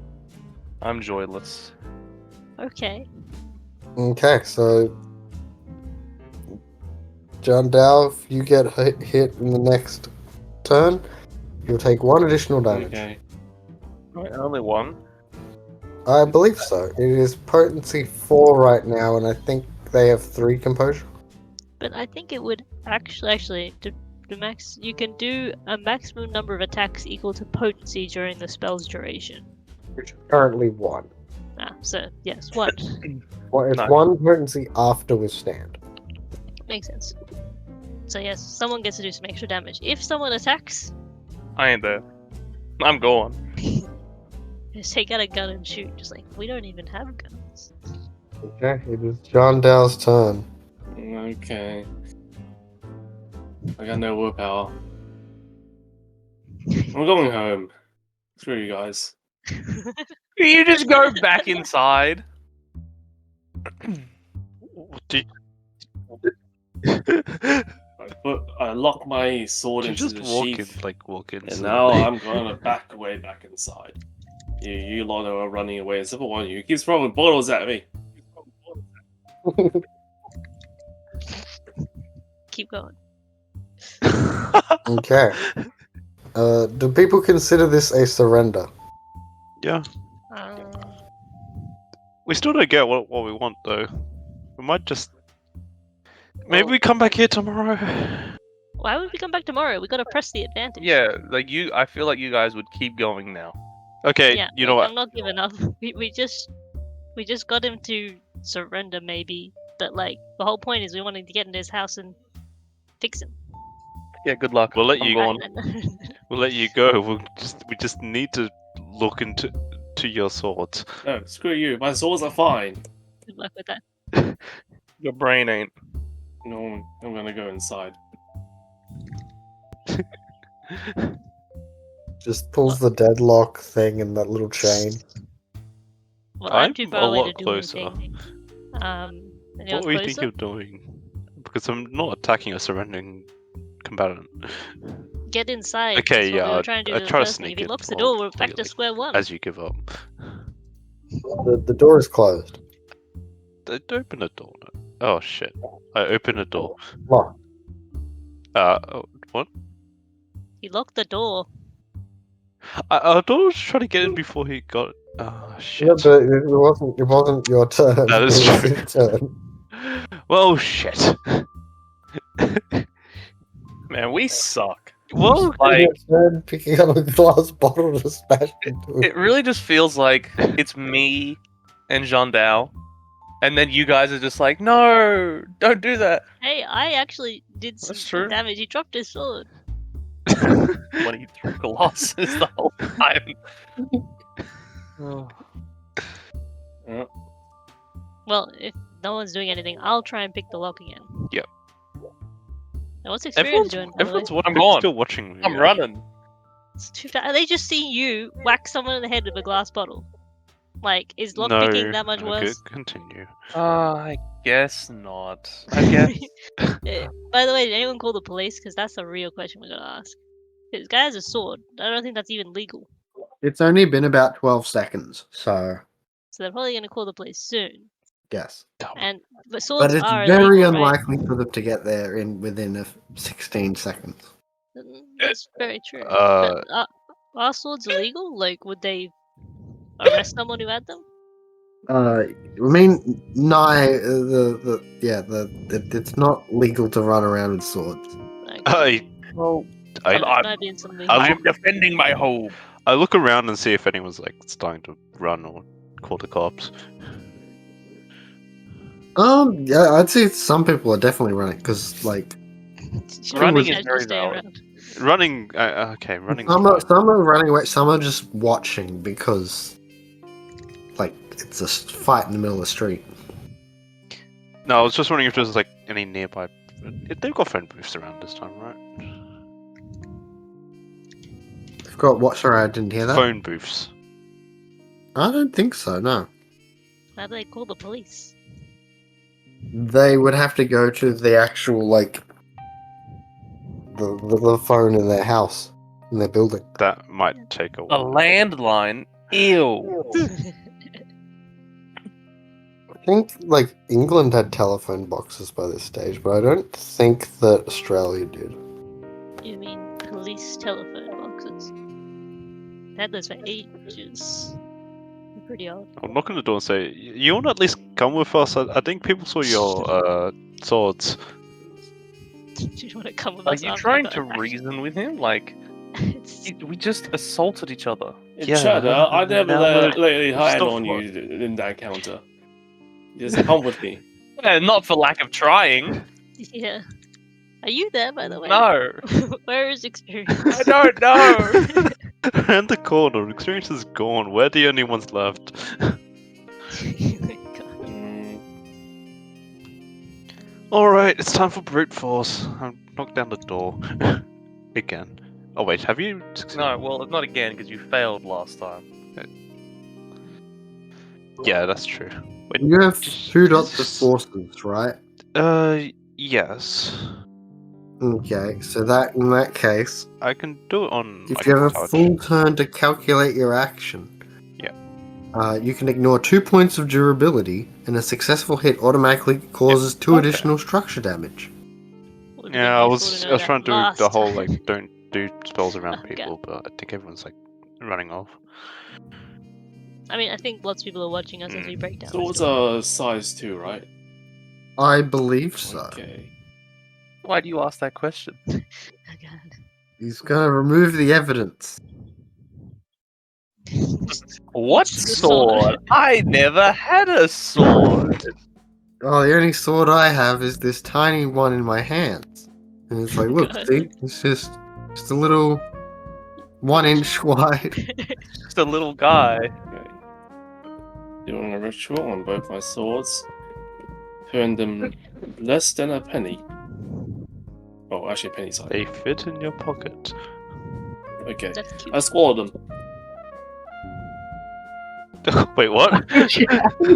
I'm joyless. Okay. Okay, so John Dow, if you get hit in the next turn, you'll take 1 additional damage. Okay. Right, only 1. I believe so. It is potency 4 right now, and I think they have 3 composure. But I think it would actually max. You can do a maximum number of attacks equal to potency during the spell's duration. Which is currently 1. So yes, 1 Well, it's No. 1 potency after withstand. makes sense. So yes, someone gets to do some extra damage. If someone attacks, I ain't there. I'm gone. just take out a gun and shoot. Just like we don't even have guns. Okay, it is John Dow's turn. Okay. I got no willpower. I'm going home. Screw you guys. You just go back inside. I lock my sword You into just the walk in, sheath, walk in. and now I'm gonna back away back inside. You lot are running away, except for one of you. He keeps throwing bottles at me. Keep going. Okay. Do people consider this a surrender? Yeah. Uh, We still don't get what we want though. We might just. Maybe we come back here tomorrow. why would we come back tomorrow? We gotta press the advantage. Yeah, like you. I feel like you guys would keep going now. Okay, Yeah, you know what? I'm not giving up. We just got him to surrender maybe, but like the whole point is we wanted to get into his house and fix him. Yeah, good luck. We'll let I'm you- gone. We'll let you go. We just need to look into your swords. No, screw you. My swords are fine. Good luck with that. Your brain ain't. No, I'm gonna go inside. Just pulls the deadlock thing and that little chain. Well, I'm too I'm far a away to lot do closer. anything. Anyone What do you think closer? you're doing? Because I'm not attacking a surrounding combatant. Get inside. Okay, That's what we yeah, were trying to I do try to first thing. If sneak he in locks the door, we're back to completely, square one. as you give up. The door is closed. Open the door. Oh shit! I open the door. Locked. What? He locked the door. I thought I was trying to get in before he got. Oh shit! Yeah, but it wasn't your turn. That It is was true. his turn. Well, shit. Man, we suck. Well, Like, Your turn picking up a glass bottle to smash into it it. really just feels like it's me and Jean Dao, and then you guys are just like, no, don't do that. Hey, I actually did some That's true. damage. He dropped his sword. When he threw Colossus the whole time. Yeah. Well, if no one's doing anything, I'll try and pick the lock again. Yep. Now, what's experience doing, by the way? everyone's watching. I'm gone. Still watching me. I'm running. It's too fast. They just see you whack someone in the head with a glass bottle. Like, is No, lockpicking that much okay, worse? continue. I guess not. I guess. By the way, did anyone call the police? Because that's a real question we gotta ask. This guy has a sword. I don't think that's even legal. It's only been about 12 seconds, so So they're probably gonna call the police soon. yes. But swords But it's are very illegal, right? unlikely for them to get there within 16 seconons. That's very true. Uh, But are swords illegal? Like, would they arrest someone who had them? I mean, it's not legal to run around with swords. Okay. Well, There I- might be some legal. I'm defending my home. I look around and see if anyone's like starting to run or call the cops. Yeah, I'd say some people are definitely running because, like, Running is Just very stay valid. around. Running. Okay, running. some are running away. Some are just watching because, like, it's a fight in the middle of the street. No, I was just wondering if there's like any nearby. They've got phone booths around this time, right? I've got what? Sorry, I didn't hear that. Phone booths. I don't think so. No, How do they call the police? they would have to go to the actual like the phone in their house in their building. That might take a A while. landline? Ew. I think like England had telephone boxes by this stage, but I don't think that Australia did. You mean police telephone boxes? They had those for ages. They're pretty old. I'll knock on the door and say, "You want to at least come with us? I think people saw your swords." Do you want to come with Are us? you after trying that? to reason with him? Like, It's- we just assaulted each other. Yeah, Chad, I never now let we're a hand still on fought. you in that counter. Just come with me. Yeah, not for lack of trying. yeah. Are you there, by the way? No. Where is experience? I don't know. Around the corner, experience is gone. We're the only ones left. Oh my God. Alright, it's time for brute force. I'll knock down the door. Again. Oh wait, have you succeeded? No, well, not again, because you failed last time. Yeah, that's true. Wait, You have just- 2 dots of forces, right? Yes. Okay, so that in that case, I can do it on. if like, you have a touch. full turn to calculate your action, Yeah. you can ignore 2 points of durability, and a successful hit automatically causes 2 okay. additional structure damage. Would've been Yeah, I useful was to know that trying to do last the whole time. like don't do spells around Okay. people, but I think everyone's like running off. I mean, I think lots of people are watching us as we break down. this Swords door. are size 2, right? I believe so. Okay. Why do you ask that question? Oh, God. He's gonna remove the evidence. What Each the sword. sword? I never had a sword. Oh, the only sword I have is this tiny one in my hands. And it's like, look, God. see? It's just a little 1 inch wide. Just a little guy. Okay. Doing a ritual on both my swords. Turn them less than a penny. Oh, actually, a penny size. They fit in your pocket. Okay, That's cute. I swallowed them. Wait, what?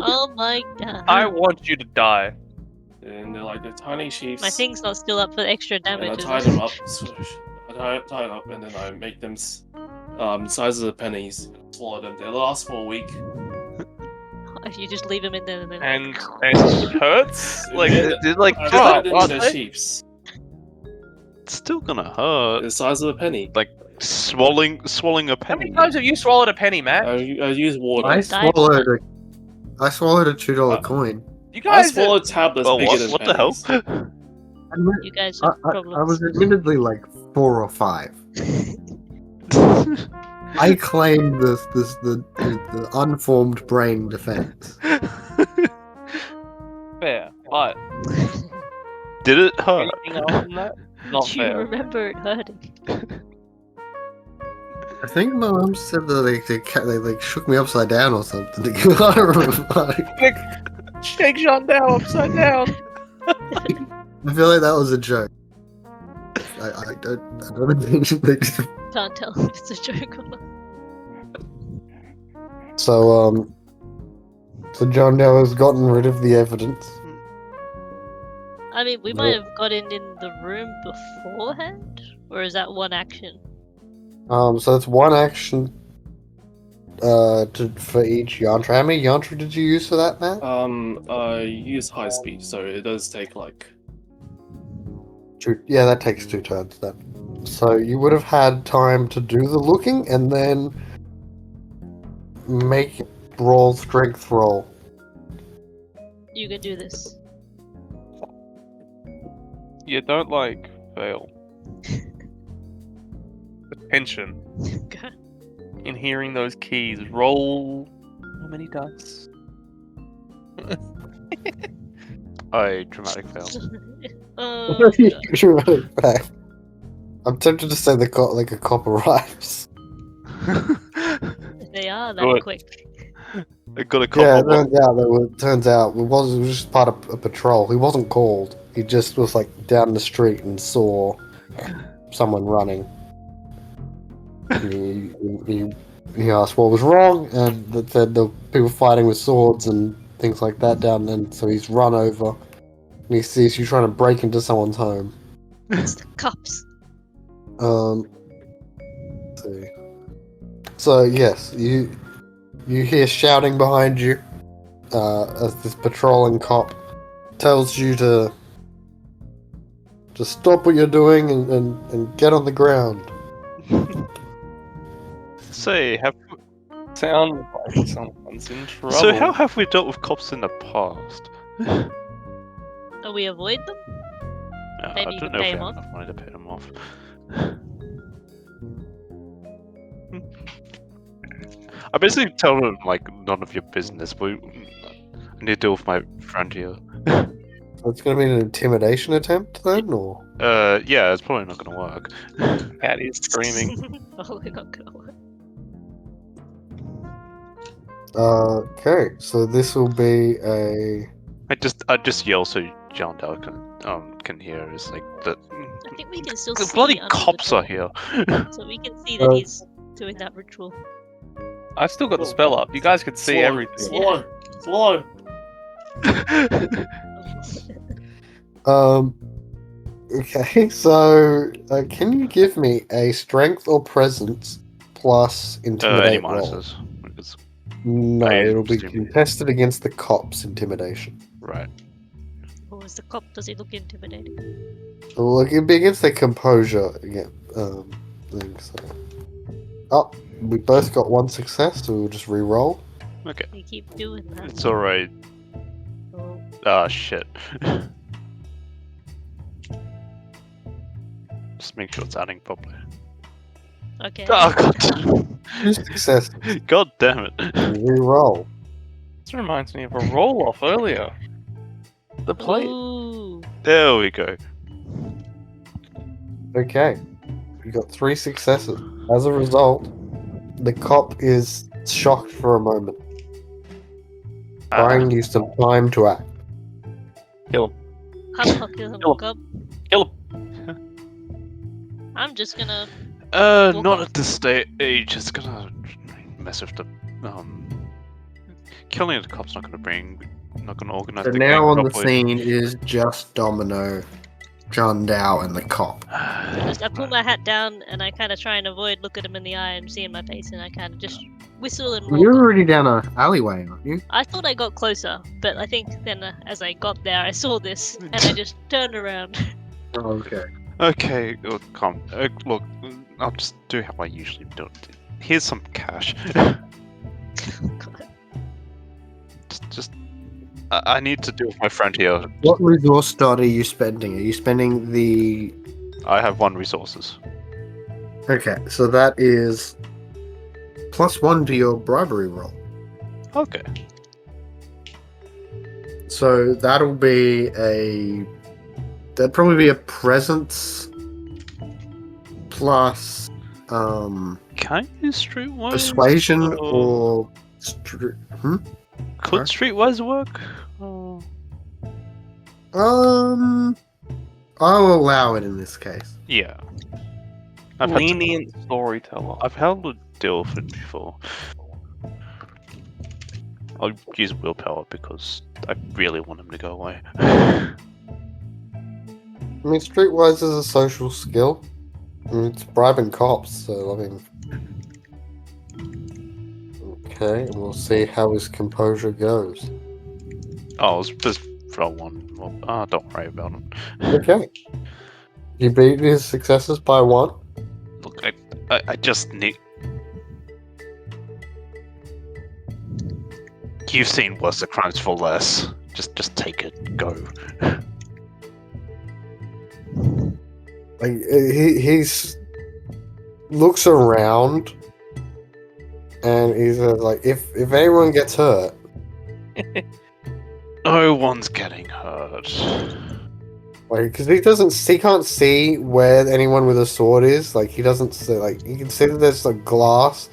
Oh my god. I want you to die. And they're like the tiny sheaves. My thing's not still up for extra And I damage. is tie it? them up. I tie them up, and then I make them sizes of pennies. Swallow them. They last for a week. If you just leave them in there and then. And it hurts? Like, Yeah, They're like, I drop, turned it aren't into they? sheaves. it's still gonna hurt. The size of a penny. Swallowing a how penny. many times have you swallowed a penny, Matt? I use water. I dive swallowed a $2 Uh, coin. You I guys are- swallowed tablets Well, bigger than what the hell? pennies. You guys I, have I problems. was admittedly like 4 or 5. I claim the unformed brain defense. fair, but Did it hurt? anything else than that? Not Do you fair. remember it hurting? I think my mum said that they like shook me upside down or something. I don't remember. Shake Jean down upside down. I feel like that was a joke. I don't think they did. Can't tell if it's a joke or not. So John Doe has gotten rid of the evidence. I mean, we might have got in the room beforehand? Or is that one action? So it's one action for each yantra. How many yantra did you use for that, Matt? I use high speed, so it does take like. Yeah, that takes 2 turns then. So you would have had time to do the looking and then make roll strength roll. You can do this. You don't like fail. The tension in hearing those keys roll. How many dice? I dramatic fail. Oh, God. I'm tempted to say like a cop arrives. If they are that Good. quick. I got a Yeah, couple. turns out it was just part of a patrol. He wasn't called. He just was like down the street and saw someone running. He asked what was wrong, and that said the people fighting with swords and things like that down. And so he's run over, and he sees you trying to break into someone's home. It's the cops. Let's see. So yes, you hear shouting behind you as this patrolling cop tells you to stop what you're doing and get on the ground. Say, Sounds like someone's in trouble. so how have we dealt with cops in the past? Oh, we avoid them? Maybe I you don't can know pay if we him have off. enough money to pay them off. I basically tell them like none of your business, but I need to deal with my friend here. So it's going to be an intimidation attempt then, or Yeah, it's probably not gonna work. Cat is screaming. Probably not gonna work. okay. So this will be a I just yell so John Doe can hear. It's like the I think we can still the see bloody under the cops door, are here. So we can see that he's doing that ritual. I've still got the spell up. You guys could see Swallow, everything. Swallow! Swallow! Okay, so can you give me a strength or presence plus Any intimidate roll? minuses? Because- No, I it'll be assume- contested against the cops' intimidation. Right. Or is the cop? Does he look intimidating? Well, it'll be against their composure again. Thing, so. Oh, we both got 1 success, so we'll just re-roll. Okay. You keep doing that. It's alright. Oh, Ah, shit. Just make sure it's adding properly. okay. Oh, god. 2 successes. God damn it. Re-roll. This reminds me of a roll off earlier. The plate. Ooh. There we go. Okay. You got 3 successes. As a result, the cop is shocked for a moment, buying you some time to act. Kill him. I'll kill him, Kill him. Cobb. Kill him. I'm just gonna. Not off. at this stage. It's gonna mess with the killing the cop's not gonna organize So the now gang on the properly. scene is just Domino, John Dow, and the cop. I pull my hat down and I kind of try and avoid looking him in the eye and seeing my face, and I kind of just whistle and walk You're off. already down an alleyway, aren't you? I thought I got closer, but I think then as I got there, I saw this and I just turned around. Oh, okay. Okay, look, look, I'll just do how I usually do it. Here's some cash. I need to deal with my friend here. What resource dot are you spending? Are you spending the... I have 1 resources. Okay, so that is +1 to your bribery roll. Okay. So that'll be that'd probably be a presence plus Can I use streetwise? persuasion or or could streetwise work? Oh. I'll allow it in this case. Yeah. I've had to- Lenient storyteller. I've held a deal with it before. I'll use willpower because I really want him to go away. I mean, streetwise is a social skill. I mean, it's bribing cops, so I mean. Okay, we'll see how his composure goes. Oh, just roll 1. Well, don't worry about him. Okay. You beat his successes by 1. Look, I just need. You've seen worse crimes for less. Just take it. Go. Like he's looks around, and he's like, if anyone gets hurt, No one's getting hurt. like, because he can't see where anyone with a sword is. Like he doesn't see, like he can see that there's like glass.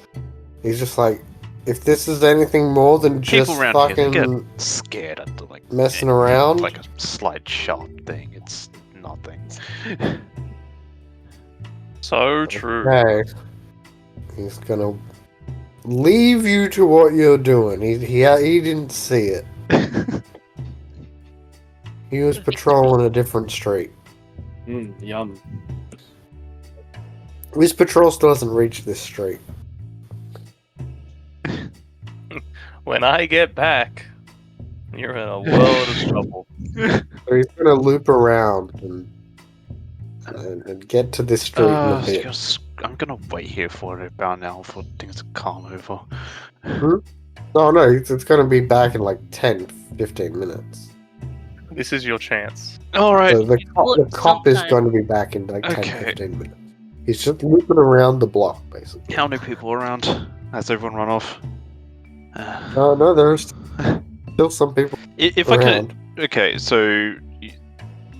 He's just like, if this is anything more than just People around fucking here they get scared at the messing around, like a slight sharp thing. It's nothing. So true. okay, he's gonna leave you to what you're doing. He didn't see it. He was patrolling a different street. Yum. His patrol still hasn't reached this street. When I get back, you're in a world of trouble. So he's gonna loop around and get to this street in a bit. I'm gonna wait here for about an hour for things to calm over. Oh no, it's gonna be back in like 10-15 minutes. This is your chance. Alright. So the cop is sometime. going to be back in like 10-15 Okay. minutes. He's just looping around the block, basically. How many people around? Has everyone run off? Oh no, there's still some people If I around. could, okay, so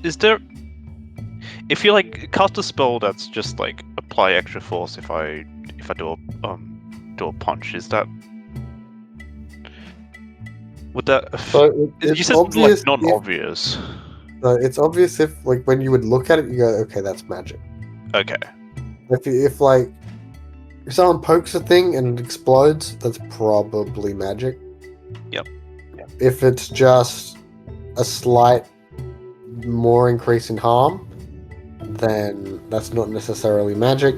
is there? If you like cast a spell that's just like apply extra force, if I do a punch, is that would that? So You it's said obvious. like non-obvious. It's obvious if like when you would look at it, you go, okay, that's magic. Okay. If like if someone pokes a thing and it explodes, that's probably magic. Yep. If it's just a slight more increase in harm, then that's not necessarily magic.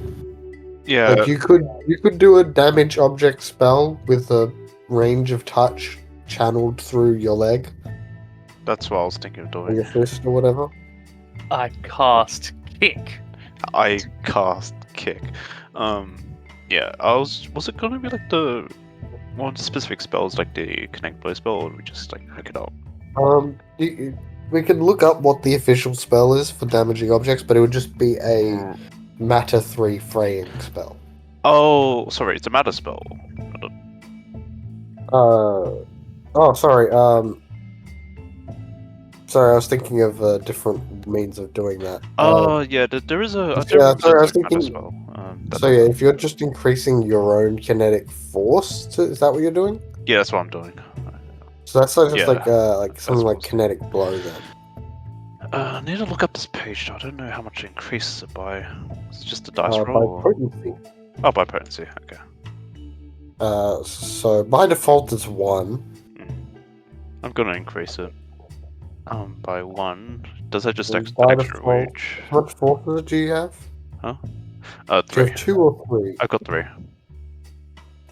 Yeah. Like you could do a damage object spell with a range of touch channeled through your leg That's what I was thinking of or doing. your fist or whatever. I cast kick. I cast kick. Yeah. Was it gonna be like the one of the specific spells, like the connect blow spell, or we just like pick it up? We could look up what the official spell is for damaging objects, but it would just be a Matter 3 fraying spell. Oh, sorry, it's a matter spell. Sorry. Sorry, I was thinking of a different means of doing that. Oh, yeah, there is a. yeah, sorry, I was matter thinking- spell. So yeah, if you're just increasing your own kinetic force, is that what you're doing? Yeah, that's what I'm doing. So that's just Yeah, like something like possible. kinetic blow then. I need to look up this page. I don't know how much it increases it by. It's just a dice by roll. Or... potency. Oh, by potency. Okay. So by default it's 1. I'm gonna increase it. By 1. Does that just And by extra default, reach? how much forces do you have? Do you 3. have 2 or 3? I've got 3.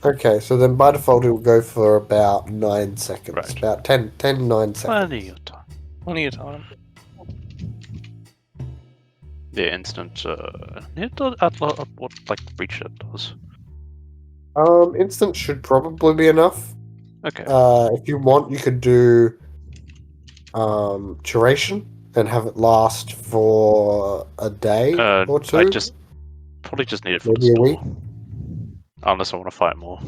Okay, so then by default it will go for about 9 seconds. Right. About 9 seconds. Plenty of time. Plenty of time. Yeah, instant. Need to add what like reach it does. Instant should probably be enough. Okay. If you want, you could do duration and have it last for a day or 2. I probably just need it for Maybe the a week. store. Unless I want to fight more.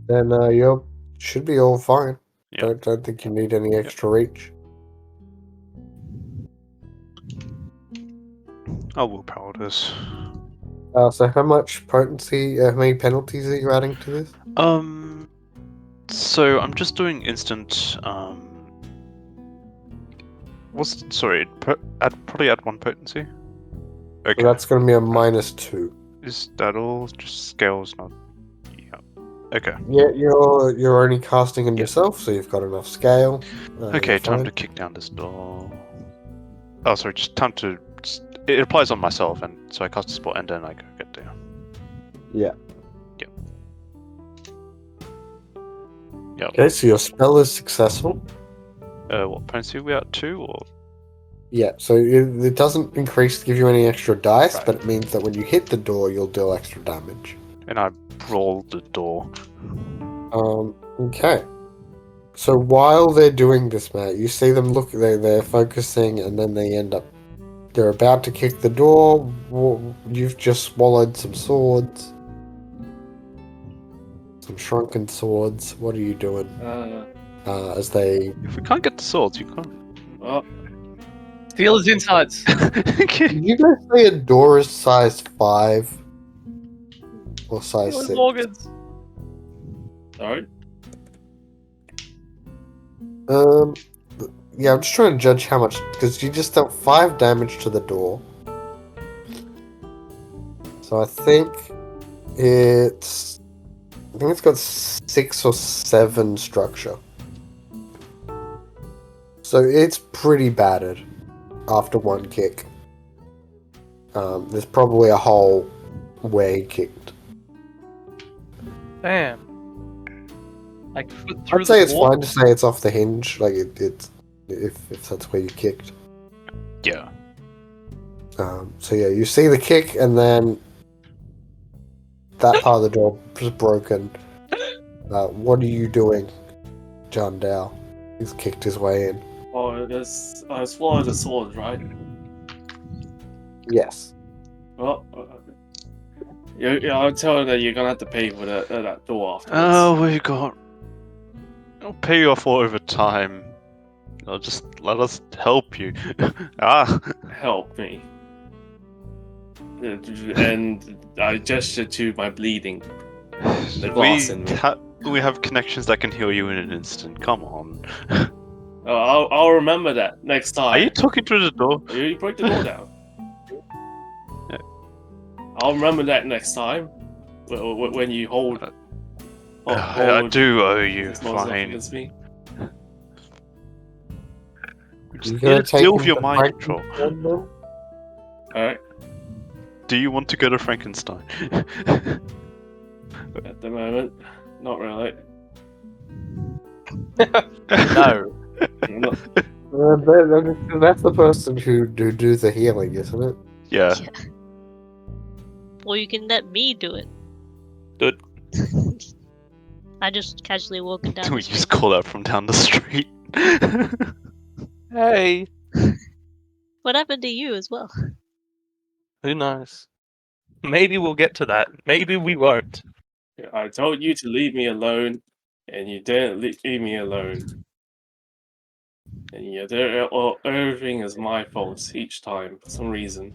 Then you should be all fine. Yeah. Don't think you need any extra reach. I'll willpower this. So how much potency, how many penalties are you adding to this? So I'm just doing instant. Probably add 1 potency. Okay. So that's going to be a -2. Is that all? Just scales, not. Yeah. Okay. Yeah, you're only casting in Yeah. yourself, so you've got enough scale. Okay, you're time fine. to kick down this door. Oh, sorry, just time to. It applies on myself, and so I cast a spell, and then I go get there. Yeah. Yep. Yep. Okay, so your spell is successful. What potency are we at? 2 or? Yeah, so it doesn't increase to give you any extra dice, Right. but it means that when you hit the door, you'll deal extra damage. And I roll the door. Okay. So while they're doing this, Matt, you see them look, they're focusing, and then they end up, they're about to kick the door. You've just swallowed some swords. Some shrunken swords. What are you doing? As they... If we can't get the swords, you can't. Well, Steal his insides. Okay. Did you guys say a door is size 5? Or size Steal his 6? organs. sorry. Yeah, I'm just trying to judge how much, because you just dealt 5 damage to the door. So I think it's got 6 or 7 structure. So it's pretty battered after 1 kick. There's probably a hole where he kicked. Damn. Like through I'd say the it's wall? fine to say it's off the hinge, like it's if that's where you kicked. Yeah. So yeah, you see the kick, and then that part of the door is broken. What are you doing, John Dow? He's kicked his way in. Oh, I swallowed the sword, right? Yes. Well, yeah, I'll tell her that you're gonna have to pay for that door afterwards. Oh, we got. I'll pay you off over time. I'll just let us help you. Help me. And I gesture to my bleeding. The glass in me. We have connections that can heal you in an instant. Come on. Oh, I'll remember that next time. Are you talking through the door? You break the door down. Yeah. I'll remember that next time. When you hold. I do owe you. this monster Fine. against me. We just You need gonna to take deal him with your to mind control. Frankenstein Alright. Do you want to go to Frankenstein? At the moment, not really. No. I'm not- then? That's the person who do the healing, isn't it? Yeah. Or you can let me do it. Do it. I just casually walking down. We the just street. call out from down the street. Hey. What happened to you as well? Who knows? Maybe we'll get to that. Maybe we won't. I told you to leave me alone, and you didn't leave me alone. And yeah, everything is my fault each time for some reason.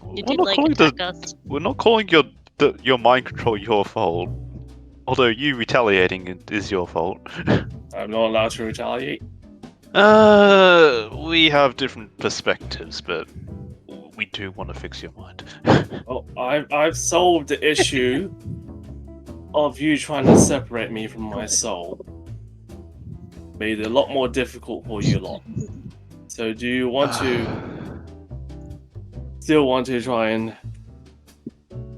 You We're did not like calling attack us. We're not calling your mind control your fault. Although you retaliating is your fault. I'm not allowed to retaliate. We have different perspectives, but we do want to fix your mind. Oh, I've solved the issue of you trying to separate me from my soul. Made it a lot more difficult for you lot. So do you want to still want to try and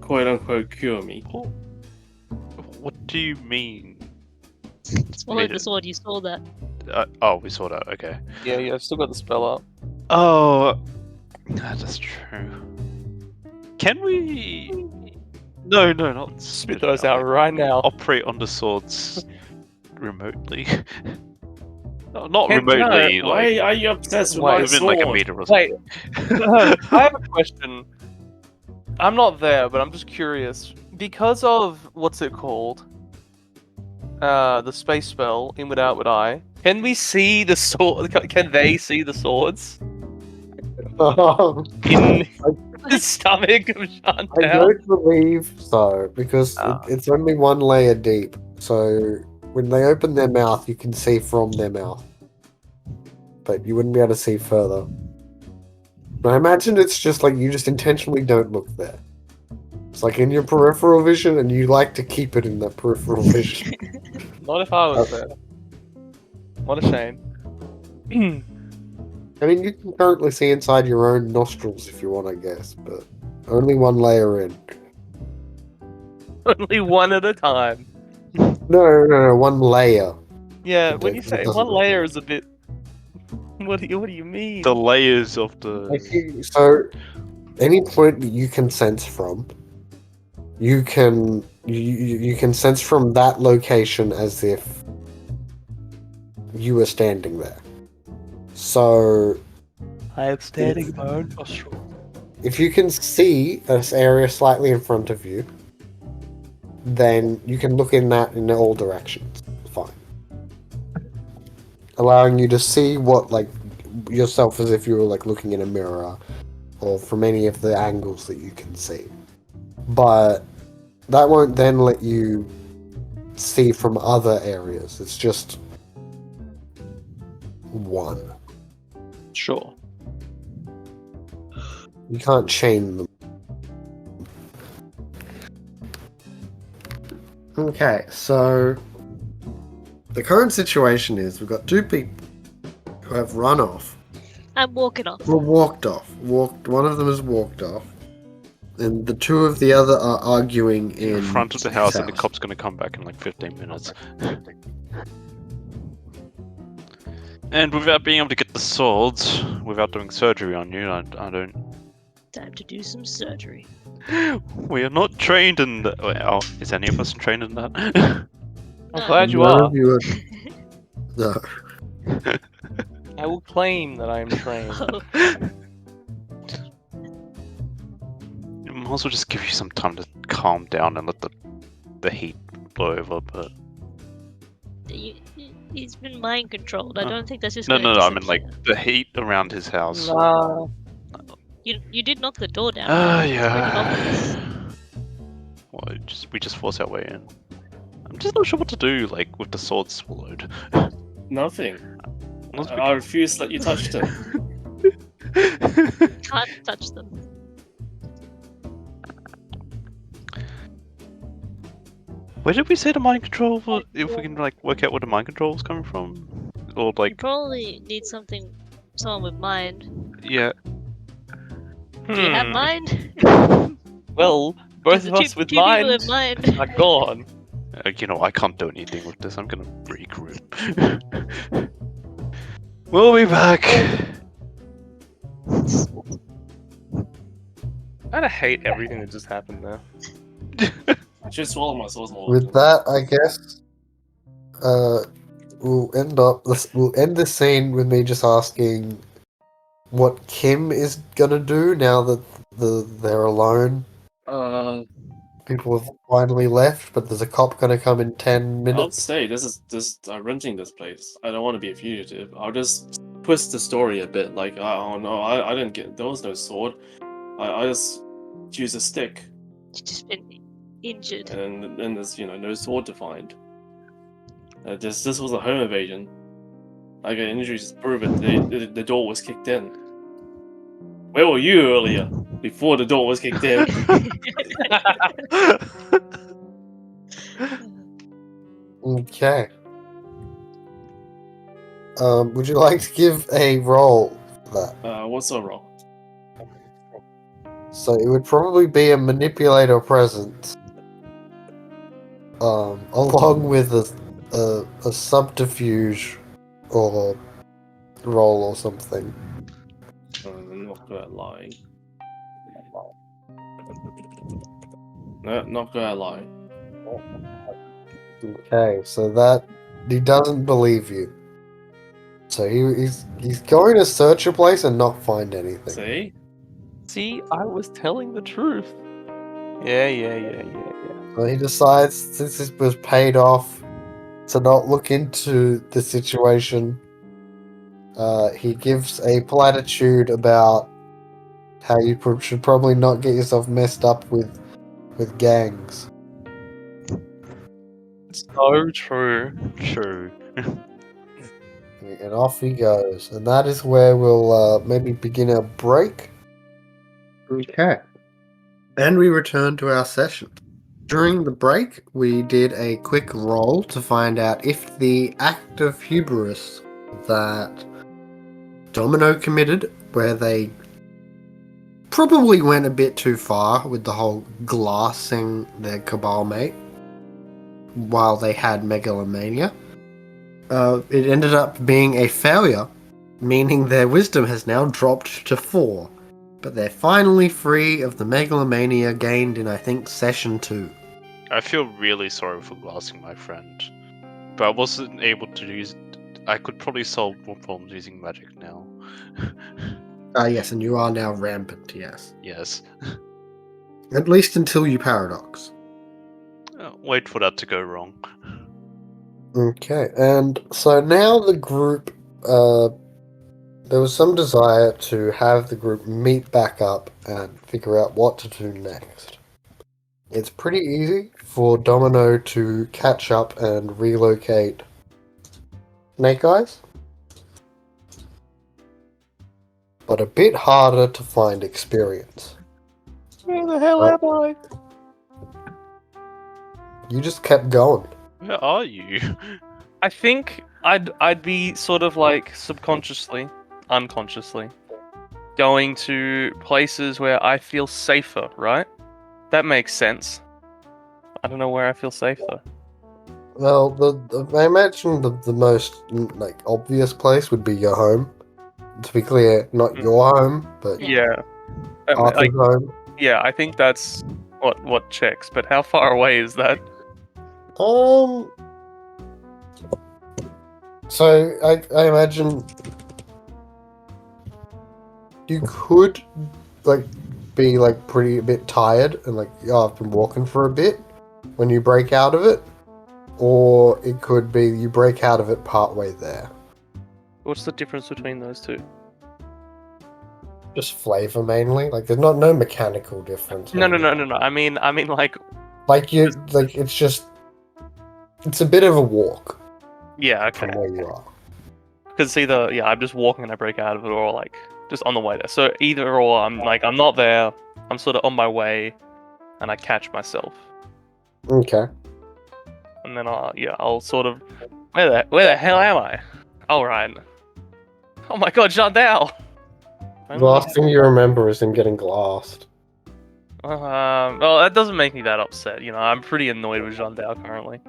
quote unquote cure me? What do you mean? Swallow the sword, you saw that. Oh, we saw that. Okay. Yeah, I've still got the spell up. Oh, that's true. Can we? No, not Spit those out right now. Operate on the swords remotely. No, not Can't- remotely. No, like why are you obsessed with Wait, my within sword? like a meter or Wait, something. I have a question. I'm not there, but I'm just curious. Because of what's it called? The space spell, Inward Outward Eye. Can we see the sword? Can they see the swords in the stomach of I Chantal? don't believe so, because Ah. it's only one layer deep. So when they open their mouth, you can see from their mouth. But you wouldn't be able to see further. I imagine it's just like you just intentionally don't look there. It's like in your peripheral vision, and you like to keep it in that peripheral vision. Not if I was there. What a shame. I mean, you can currently see inside your own nostrils if you want, I guess, but only one layer in. Only one at a time. No, one layer. Yeah, Okay, when you it say doesn't one look layer good. is a bit. What do you mean? The layers of the. So, any point that you can sense from, you can sense from that location as if you were standing there. So, I am standing in my own nostril. if you can see this area slightly in front of you, then you can look in all directions. Fine. Allowing you to see what, like, yourself as if you were, like, looking in a mirror, or from any of the angles that you can see. But that won't then let you see from other areas. It's just one. Sure. You can't chain them. Okay, so the current situation is we've got two people who have run off. I'm walking off. Well, walked off. One of them has walked off. And the two of the other are arguing in front of the his house, and the cop's gonna come back in like 15 minutes. And without being able to get the swords, without doing surgery on you, I don't. Time to do some surgery. We are not trained in that. Oh, is any of us trained in that? I'm glad you None are. of you are... No. I will claim that I am trained. Oh, Might as well just give you some time to calm down and let the heat blow over. But he's been mind controlled. I don't think that's just. no, gonna I mean like disappear. the heat around his house. Nah. You did knock the door down. Ah, right? It's pretty obvious. yeah. Well, we just force our way in. I'm just not sure what to do, like with the sword swallowed. Nothing. Unless we I refuse to let you touch them. Can't touch them. Where did we say the mind control? If we can like work out where the mind control is coming from, or You like probably need someone with mind. yeah. Do you have mind? Well, both of us with two people mind with mind. are gone. You know, I can't do anything with this. I'm gonna regroup. We'll be back. I kinda hate everything that just happened there. I should swallow my swords more. With that, I guess, we'll end the scene with me just asking what Kim is gonna do now that they're alone. People have finally left, but there's a cop gonna come in 10 I'll minutes. stay. I'm renting this place. I don't want to be a fugitive. I'll just twist the story a bit. Like, oh no, I didn't get. There was no sword. I just used a stick, You've just been injured. and there's no sword to find. This was a home invasion. I got injuries to prove it. The door was kicked in. Where were you earlier? Before the door was kicked in. Okay. Would you like to give a roll for that? What's so wrong? So it would probably be a manipulator presence, along with a subterfuge or roll or something. I'm not good at lying. No, not good at lying. Okay, so that he doesn't believe you. So he's going to search a place and not find anything. See? See, I was telling the truth. Yeah. So he decides, since this was paid off, to not look into the situation. He gives a platitude about how you should probably not get yourself messed up with gangs. So true. True. And off he goes. And that is where we'll maybe begin our break. Okay. And we return to our session. During the break, we did a quick roll to find out if the act of hubris that Domino committed, where they probably went a bit too far with the whole glassing their Cabal mate while they had megalomania, it ended up being a failure, meaning their wisdom has now dropped to 4. But they're finally free of the megalomania gained in, I think, session 2. I feel really sorry for glassing my friend, but I wasn't able to use. I could probably solve more problems using magic now. Yes, and you are now rampant, yes. Yes. At least until you paradox. Wait for that to go wrong. Okay, and so now the group, there was some desire to have the group meet back up and figure out what to do next. It's pretty easy for Domino to catch up and relocate Snake Eyes, but a bit harder to find experience. Where the hell am I? You just kept going. Where are you? I think I'd be sort of like subconsciously, unconsciously, going to places where I feel safer, right? That makes sense. I don't know where I feel safe though. Well, I imagine the most obvious place would be your home. To be clear, not your home, but Yeah. Arthur's home. Yeah, I think that's what checks. But how far away is that? So I imagine you could be pretty a bit tired and I've been walking for a bit when you break out of it, or it could be you break out of it partway there. What's the difference between those two? Just flavor mainly. There's no mechanical difference. No. I mean like it's a bit of a walk yeah, okay. from where you are. Because either I'm just walking and I break out of it, or just on the way there. So either or, I'm not there. I'm sort of on my way, and I catch myself, Okay. and then I'll sort of where the hell am I? All right. Oh my God, Jardel! The last thing you remember is him getting glassed. Well, that doesn't make me that upset. I'm pretty annoyed with Jardel currently,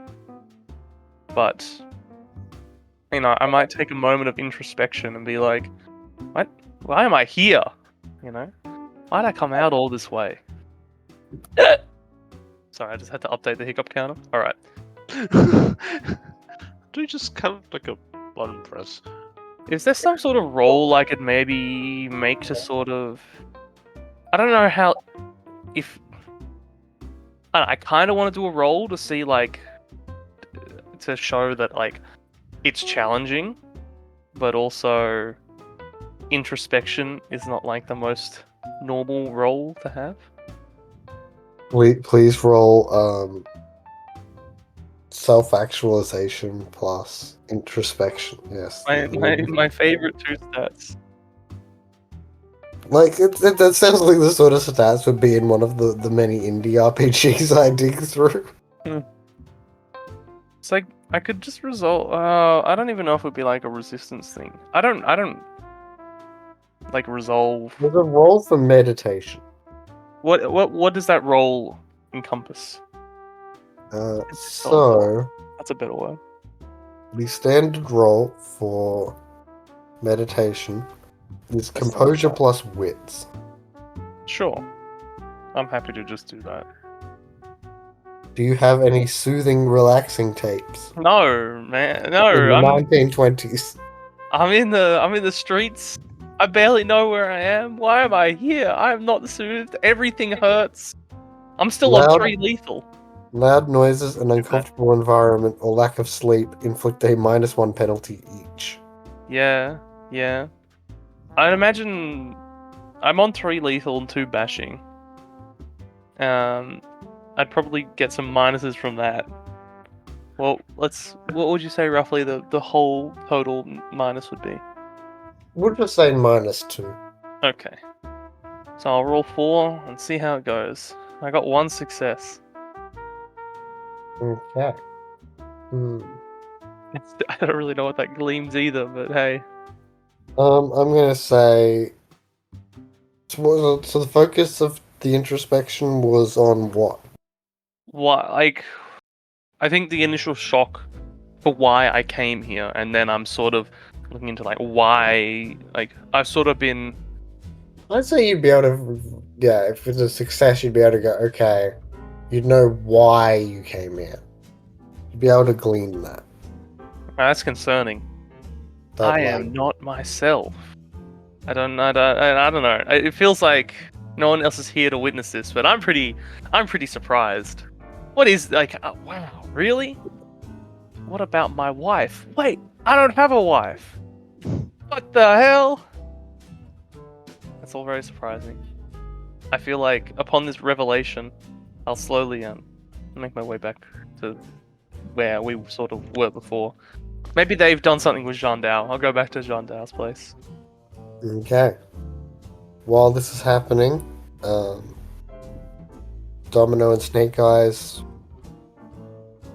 but I might take a moment of introspection and be like, what? Why am I here? Why'd I come out all this way? Sorry, I just had to update the hiccup counter. Alright. Do you just kind of like a button press? Is there some sort of role I could maybe make to sort of... I don't know how... If... I kind of want to do a role to see, to show that, it's challenging, but also introspection is not the most normal role to have. Please roll self-actualization plus introspection. Yes. My favorite two stats. Like that sounds like the sort of stats would be in one of the many indie RPGs I dig through. It's like I could just resolve. I don't even know if it would be like a resistance thing. I don't like resolve. There's a roll for meditation. What does that role encompass? So That's a better word. the standard roll for meditation is composure plus wits. Sure. I'm happy to just do that. Do you have any soothing, relaxing tapes? No, man. No, In the I'm 1920s. in the streets. I barely know where I am. Why am I here? I am not soothed. Everything hurts. I'm still on Loud- 3 lethal. Loud noises, an uncomfortable environment, or lack of sleep inflict a -1 penalty each. Yeah. I'd imagine I'm on 3 lethal and 2 bashing. I'd probably get some minuses from that. Well, what would you say roughly the whole total minus would be? We'll just say -2. Okay. So I'll roll 4 and see how it goes. I got 1 success. Okay. I don't really know what that gleams either, but hey. I'm gonna say. So the focus of the introspection was on what? What, like, I think the initial shock for why I came here, and then I'm sort of looking into like why, like I've sort of been. I'd say you'd be able to. Yeah, if it's a success, you'd be able to go. Okay, you'd know why you came here. You'd be able to glean that. That's concerning. That, I am not myself. I don't know. It feels like no one else is here to witness this, but I'm pretty surprised. What is like? Wow, really? What about my wife? Wait, I don't have a wife. What the hell? That's all very surprising. I feel like upon this revelation, I'll slowly make my way back to where we sort of were before. Maybe they've done something with Jean Dao. I'll go back to Jean Dao's place. Okay. While this is happening, Domino and Snake Eyes,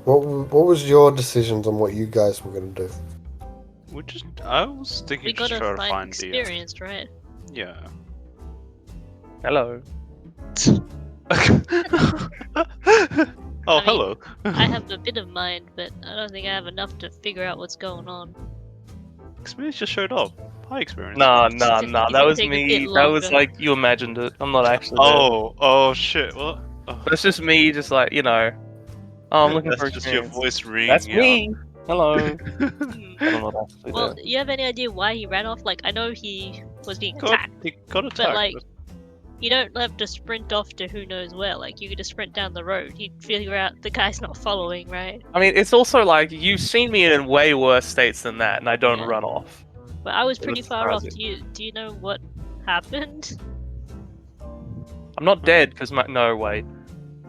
what was your decisions on what you guys were gonna do? I was thinking We just gotta try to find find the. experienced, right? Yeah. Hello. Oh, I mean, hello. I have a bit of mind, but I don't think I have enough to figure out what's going on. Experience just showed up. Hi, Experience. Nah. It's That gonna was take a me. bit That was longer. like you imagined it. I'm not actually there. Oh shit. What? Oh, That's just me, just like, you know. Oh, I'm looking that's for just your experience. voice ringing. That's out. me. Hello. Hmm. I don't know what actually Well, there. you have any idea why he ran off? Like, I know he was being Got, attacked, he got attacked. but like, you don't have to sprint off to who knows where. Like, you could just sprint down the road. You'd figure out the guy's not following, right? I mean, it's also like you've seen me in way worse states than that, and I don't Yeah. run off. But I was It pretty was far off. surprising. Do you know what happened? I'm not dead because my wait.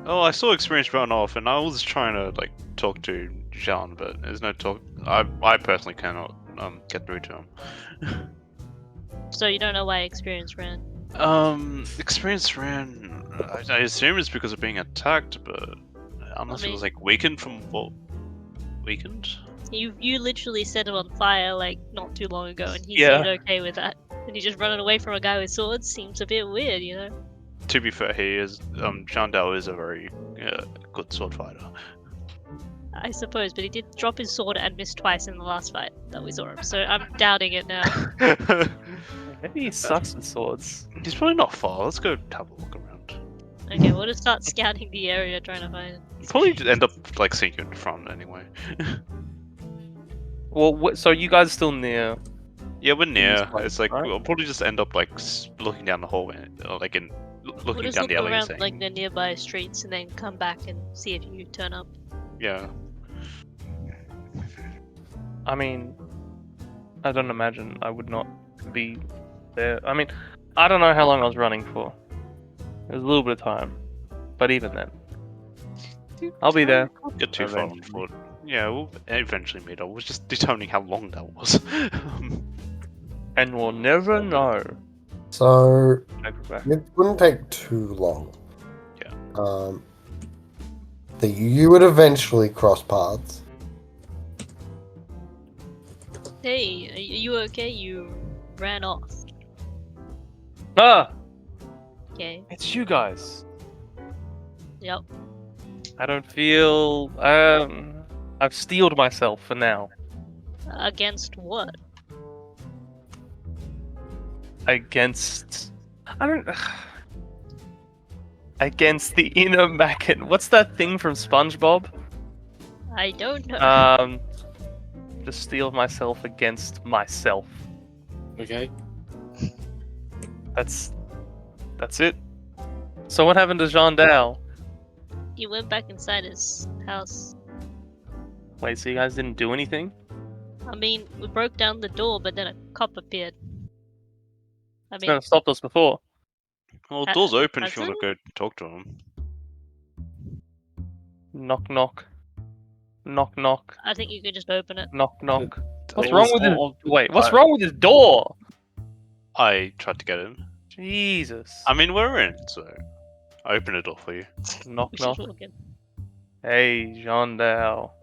Oh, I saw Experience run off, and I was trying to like talk to Jean, but there's no talk. I personally cannot get through to him. So you don't know why Experience ran. Experience ran. I assume it's because of being attacked, but unless it was like weakened from what? Weakened? You literally set him on fire like not too long ago, and he Yeah. seemed okay with that. And he just running away from a guy with swords seems a bit weird, you know. To be fair, he is. Jean Dao is a very good sword fighter. I suppose, but he did drop his sword and miss twice in the last fight that we saw him. So I'm doubting it now. Maybe he sucks with swords. He's probably not far. Let's go have a look around. Okay, we'll just start scouting the area, trying to find him. Probably just end up like seeing you in front anyway. Well, so you guys are still near? Yeah, we're near. place, It's like right? we'll probably just end up like looking down the hallway, like in We'll looking just down look the alley and around saying, like the nearby streets and then come back and see if you turn up. yeah. I mean, I don't imagine I would not be there. I mean, I don't know how long I was running for. It was a little bit of time, but even then, I'll be there. Get too far on Eventually. foot. Yeah, we'll eventually meet up. We're just determining how long that was. And we'll never know. So Paperback. it wouldn't take too long. Yeah. You would eventually cross paths. Hey, are you okay? You ran off. Ah! Okay. It's you guys. Yep. I don't feel... I've steeled myself for now. Against what? Against... I don't... Against the inner Mackin. What's that thing from SpongeBob? I don't know. Just steel myself against myself. Okay. That's it. So what happened to Jean Dal? He went back inside his house. Wait, so you guys didn't do anything? I mean, we broke down the door, but then a cop appeared. I It's mean, never stopped us before. Well, the door's open if has you want it? to go talk to him. Knock knock. Knock knock. I think you could just open it. Knock knock. What's It wrong was with his... all- Wait, what's wrong with his door? I tried to get in. Jesus. I mean, we're in, so I opened the door for you. Knock We should knock. walk in. Hey, Jean Dal.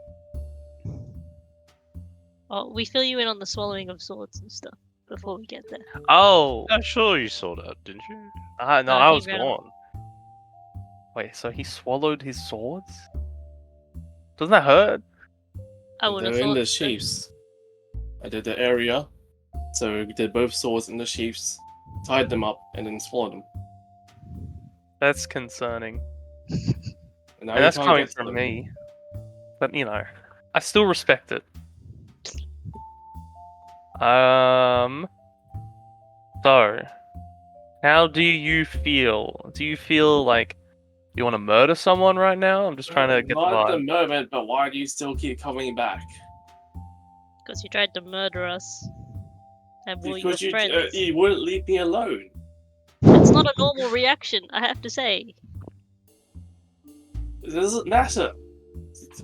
Oh, we fill you in on the swallowing of swords and stuff before we get there. Oh! I'm sure you saw that, didn't you? No, he I was ran off. gone. Wait, so he swallowed his swords? Doesn't that hurt? I would have They're in thought. the so. sheaths. I did the area, so we did both swords in the sheaths, tied them up, and then swallowed them. That's concerning. And now And you that's can't coming get to from them. me. But, you know, I still respect it. So, how do you feel? Do you feel like you want to murder someone right now? I'm just trying to get the Not at the vibe. moment, but why do you still keep coming back? Because you tried to murder us. And we're Because your friends. you wouldn't leave me alone. It's not a normal reaction, I have to say. It doesn't matter.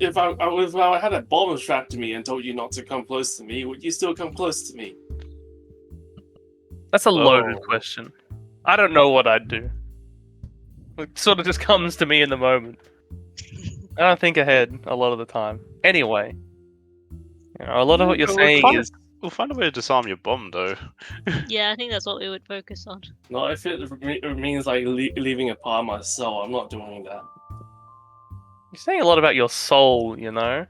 If I had a bomb strapped to me and told you not to come close to me, would you still come close to me? That's a loaded Oh. question. I don't know what I'd do. It sort of just comes to me in the moment. I don't think ahead a lot of the time. Anyway, you know, a lot of what you're Well, saying is we'll find a way to disarm your bomb, though. Yeah, I think that's what we would focus on. Not if it means like leaving a part of my soul. I'm not doing that. you're saying a lot about your soul, you know.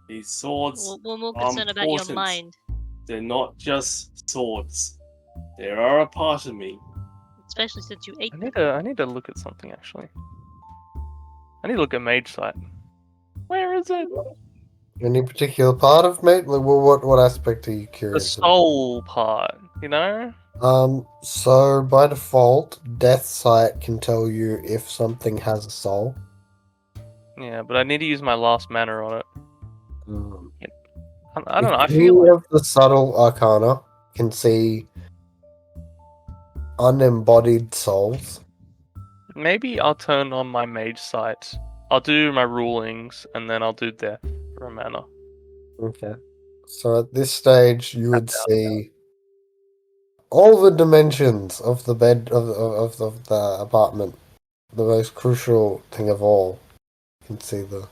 These swords, We're more concerned about your important. mind. they're not just swords. They are a part of me. Especially since you ate I need to look at something actually. I need to look at Mage Sight. Where is it? Any particular part of mate? Like, what aspect are you The curious about? soul part, you know? So by default, Death Sight can tell you if something has a soul. Yeah, but I need to use my last mana on it. Um, I don't know, I if feel any like... of the subtle arcana can see unembodied souls. Maybe I'll turn on my Mage Sight. I'll do my rulings, and then I'll do Death for a mana. Okay. So at this stage, you would That's out. see all the dimensions of the bed of the apartment. The most crucial thing of all, you can see the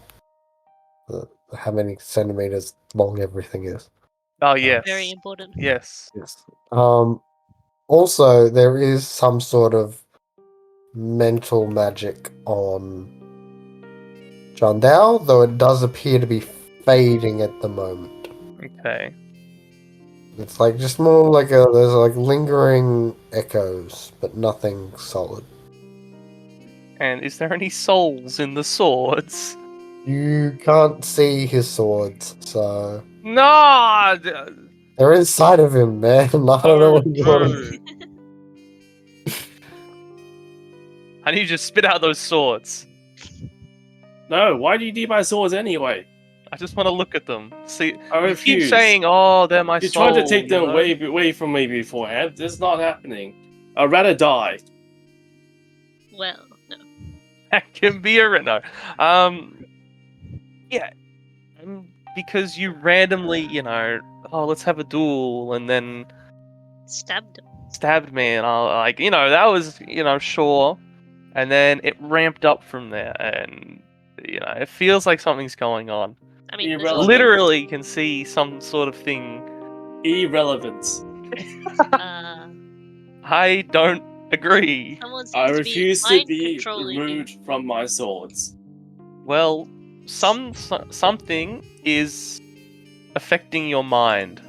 how many centimeters long everything is. Oh, yes. very important. Yes. Yes. Also, there is some sort of mental magic on John Dow, though it does appear to be fading at the moment. Okay. It's like just more like there's like lingering echoes, but nothing solid. And is there any souls in the swords? You can't see his swords, so No! they're inside of him, man. I don't know what you want. I need you to spit out those swords. No, why do you need my swords anyway? I just want to look at them. See, I you keep refuse. saying, "Oh, they're my You soul." tried to take them you know? away from me beforehand. This is not happening. I'd rather die. Well, no. That can be a no. Yeah, because you randomly, oh, let's have a duel, and then Stabbed him. stabbed me, and I that was sure, and then it ramped up from there, and it feels like something's going on. I mean, there's Irrelevant. Literally can see some sort of thing. Irrelevance. I don't agree. someone seems I to be refuse to mind be controlling you. removed from my swords. Well, something is affecting your mind.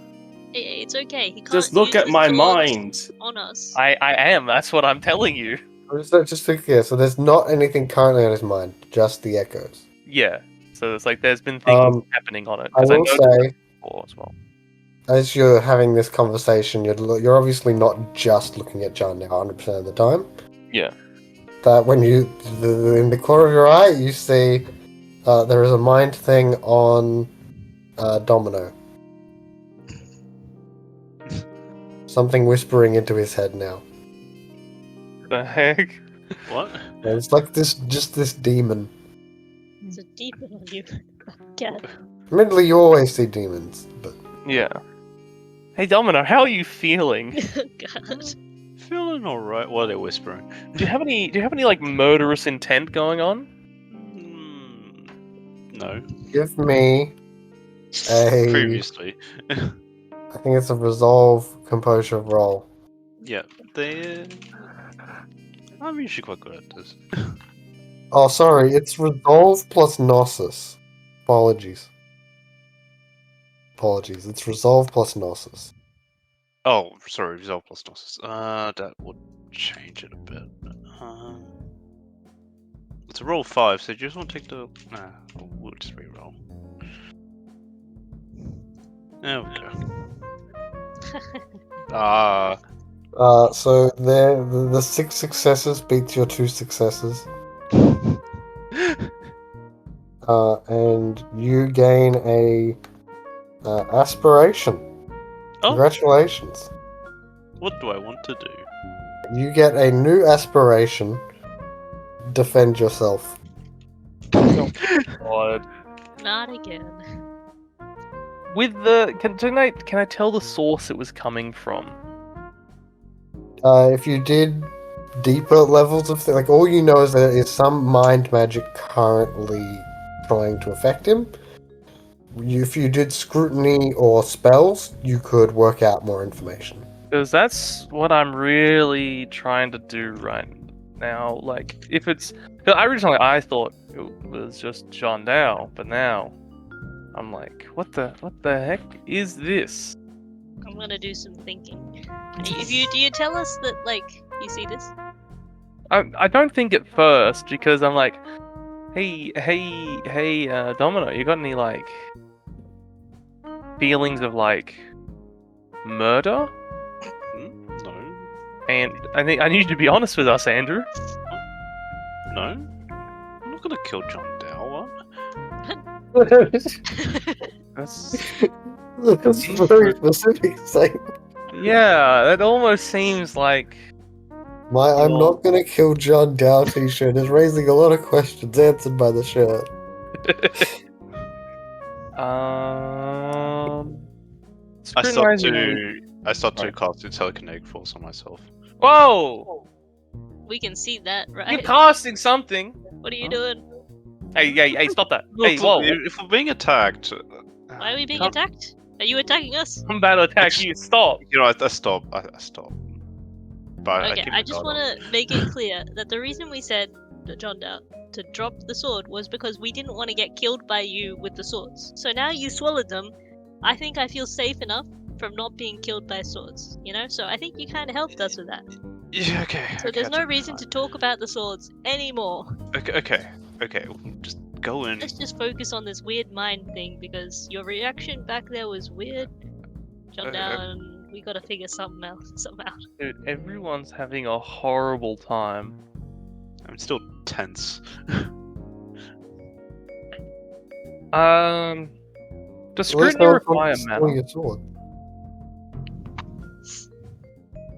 It's okay. He can't Just look use at the my swords mind. on us. I am. That's what I'm telling you. So just to clear, so there's not anything currently on his mind, just the echoes. Yeah. So it's like there's been things Um, happening on it. I 'Cause will know say, before as well. as you're having this conversation, you're obviously not just looking at John now 100% of the time. Yeah. That when you, in the corner of your eye, you see there is a mind thing on Domino. Something whispering into his head now. The heck? What? And it's like this demon. It's a demon on you. God. Admittedly, you always see demons, but Yeah. Hey Domino, how are you feeling? God. Feeling alright while they're whispering. Do you have any like murderous intent going on? No. give me a. Previously. I think it's a resolve composure roll. Yeah, they. I'm usually quite good at this. Oh, sorry, it's resolve plus gnosis. Apologies. It's resolve plus gnosis. Oh, sorry, resolve plus gnosis. That would change it a bit. It's a roll 5, so do you just want to take the. Nah, we'll just re-roll. There we go. So the 6 successes beats your 2 successes. And you gain a aspiration. Oh, Congratulations. what do I want to do? You get a new aspiration. Defend yourself. God. Not again. With can I tell the source it was coming from? If you did deeper levels of like all you know is that there is some mind magic currently trying to affect him. If you did scrutiny or spells, you could work out more information. Because that's what I'm really trying to do right now. Like, if it's... Cause originally I thought it was just John Dow, but now I'm like, what the heck is this? I'm gonna do some thinking. Do you tell us that like you see this? I don't think at first, because I'm like, hey, Domino, you got any like feelings of like murder? No. And I think I need you to be honest with us, Andrew. No? I'm not gonna kill John Dow, That's That's very specific. Saying, yeah, that almost seems like my I'm not gonna kill John Dow t-shirt is raising a lot of questions answered by the shirt. Scrutinizing- I start to Right. cast a telekinetic force on myself. Whoa! We can see that, You're right? casting something. What are you doing? Hey, stop that. Look, Hey, whoa! if we're being attacked, Why are we being Come- attacked? Are you attacking us? I'm about to attack you. Stop. you know, I stop. I stop. But Okay, keep I my just guard want to make it clear that the reason we said that John Dow to drop the sword was because we didn't want to get killed by you with the swords. So now you swallowed them, I think I feel safe enough from not being killed by swords, you know? So I think you kind of helped us with that. on. Yeah, okay. So okay, there's no that's reason to fine. talk about the swords anymore. Okay. Just go in. Let's just focus on this weird mind thing because your reaction back there was weird. John Dow, and we gotta figure something out. Dude, everyone's having a horrible time. I'm still tense. Does At least scrutiny no one require steal mana? your sword.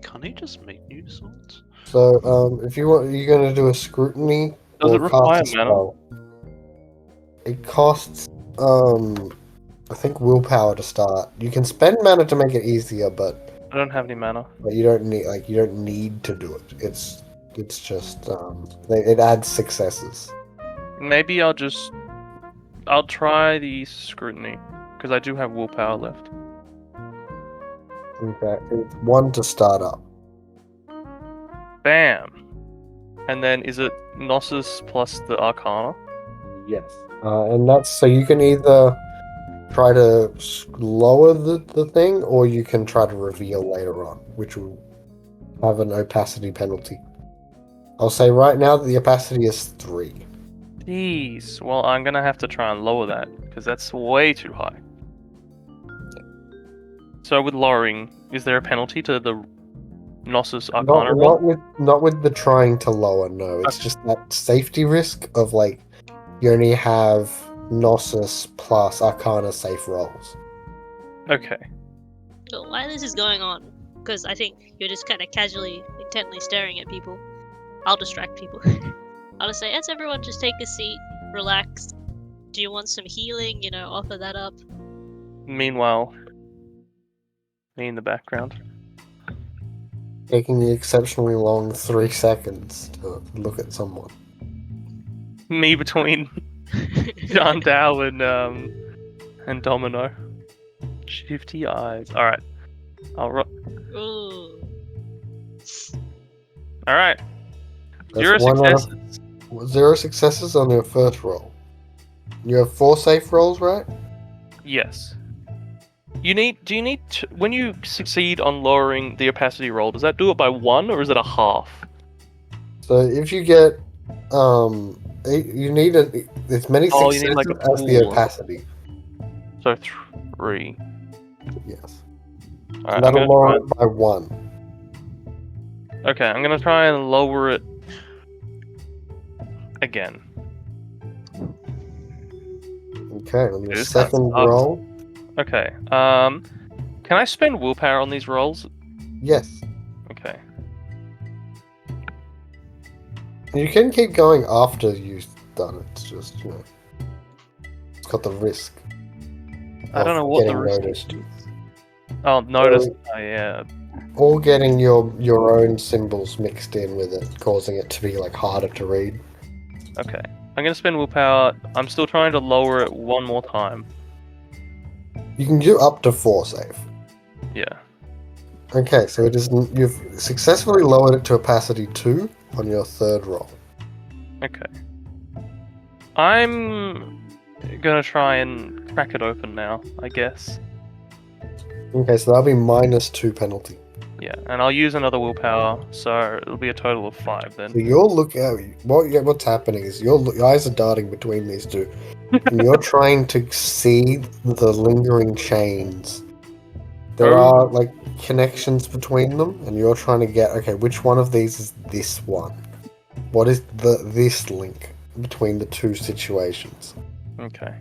Can't he just make new swords? So, if you want, you're gonna do a scrutiny Does or it require cast a mana? spell. It costs, I think willpower to start. You can spend mana to make it easier, but I don't have any mana. you don't need to do it. It's just it adds successes. Maybe I'll try the scrutiny because I do have willpower left. In fact, it's 1 to start up. Bam. And then is it Gnosis plus the Arcana? Yes. And that's so you can either try to lower the thing, or you can try to reveal later on, which will have an opacity penalty. I'll say right now that the opacity is 3. Jeez. Well, I'm gonna have to try and lower that because that's way too high. So with lowering, is there a penalty to the Gnosis Arcana roll? Not with the trying to lower, no. It's just that safety risk of like you only have Gnosis plus Arcana safe rolls. Okay. So while this is going on, because I think you're just kind of casually, intently staring at people, I'll distract people. I'll just say, as everyone just take a seat, relax. Do you want some healing? Offer that up. Meanwhile, me in the background. Taking the exceptionally long 3 seconds to look at someone. Me between John Dow and Domino. Shifty eyes. Alright. Ooh. Alright. That's 0 1 out of- successes. 0 successes on your first roll. You have 4 safe rolls, right? Yes. Do you need to, when you succeed on lowering the opacity roll, does that do it by 1 or is it a half? So if you get you need as many Oh, successes you need, like, a as the pool. opacity. So 3. Yes. Alright, And that'll lower it by 1. Okay, I'm gonna try and lower it again. Okay, on your This kinda second sucks. roll. Okay. Can I spend willpower on these rolls? Yes. Okay. You can keep going after you've done it. It's just, it's got the risk. I don't of know what the getting risk noticed. is. Oh, notice. Oh, yeah. Or getting your own symbols mixed in with it, causing it to be like harder to read. Okay. I'm gonna spend willpower. I'm still trying to lower it one more time. You can do up to 4 safe. Yeah. Okay, so you've successfully lowered it to opacity 2 on your third roll. Okay. I'm gonna try and crack it open now, I guess. Okay, so that'll be -2 penalty. Yeah, and I'll use another willpower, so it'll be a total of 5 So then. you're looking at what's happening is your eyes are darting between these two, and you're trying to see the lingering chains. There are like connections between them, and you're trying to get which one of these is this one? What is this link between the two situations? Okay.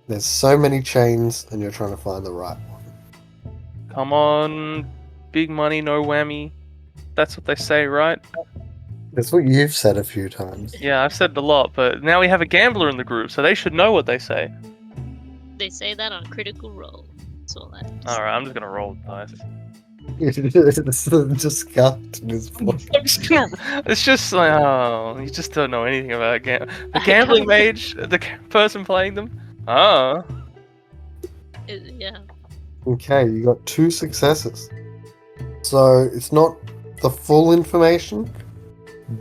There's so many chains, and you're trying to find the right one. Come on, big money, no whammy. That's what they say, right? That's what you've said a few times. Yeah, I've said it a lot, but now we have a gambler in the group, so they should know what they say. They say that on Critical Role. That's all that is. Alright, I'm just gonna roll the dice. It's the disgust in his voice. It's just like, oh, you just don't know anything about the gambling mage, the person playing them. Oh. Yeah. Okay, you got 2 successes. So it's not the full information,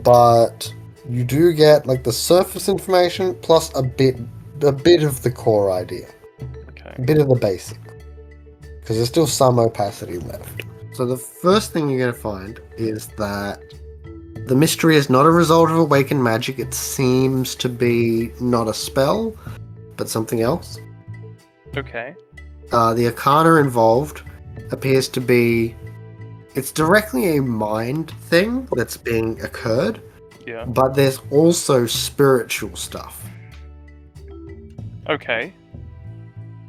but you do get like the surface information plus a bit of the core idea, Okay. a bit of the basic, because there's still some opacity left. So the first thing you're going to find is that the mystery is not a result of awakened magic. It seems to be not a spell, but something else. Okay. The arcana involved appears to be... It's directly a mind thing that's being occurred, Yeah. but there's also spiritual stuff. Okay.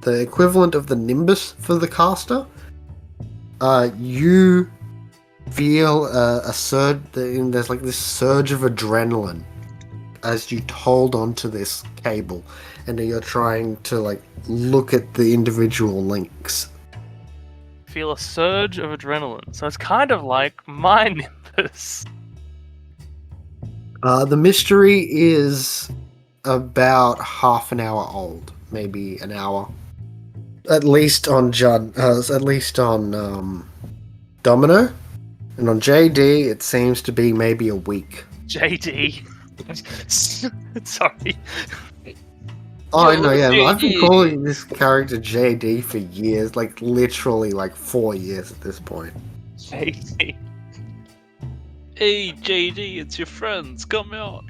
The equivalent of the nimbus for the caster. You feel a surge. There's like this surge of adrenaline as you hold onto this cable, and you're trying to like look at the individual links. Feel a surge of adrenaline. So it's kind of like my Nimbus. The mystery is about half an hour old, maybe an hour. At least on Domino, and on JD it seems to be maybe a week. JD. Sorry. Oh Yo, no, yeah, I've been JD. calling this character JD for years, like literally like 4 years at this point. JD. Hey, JD, it's your friends. Come out.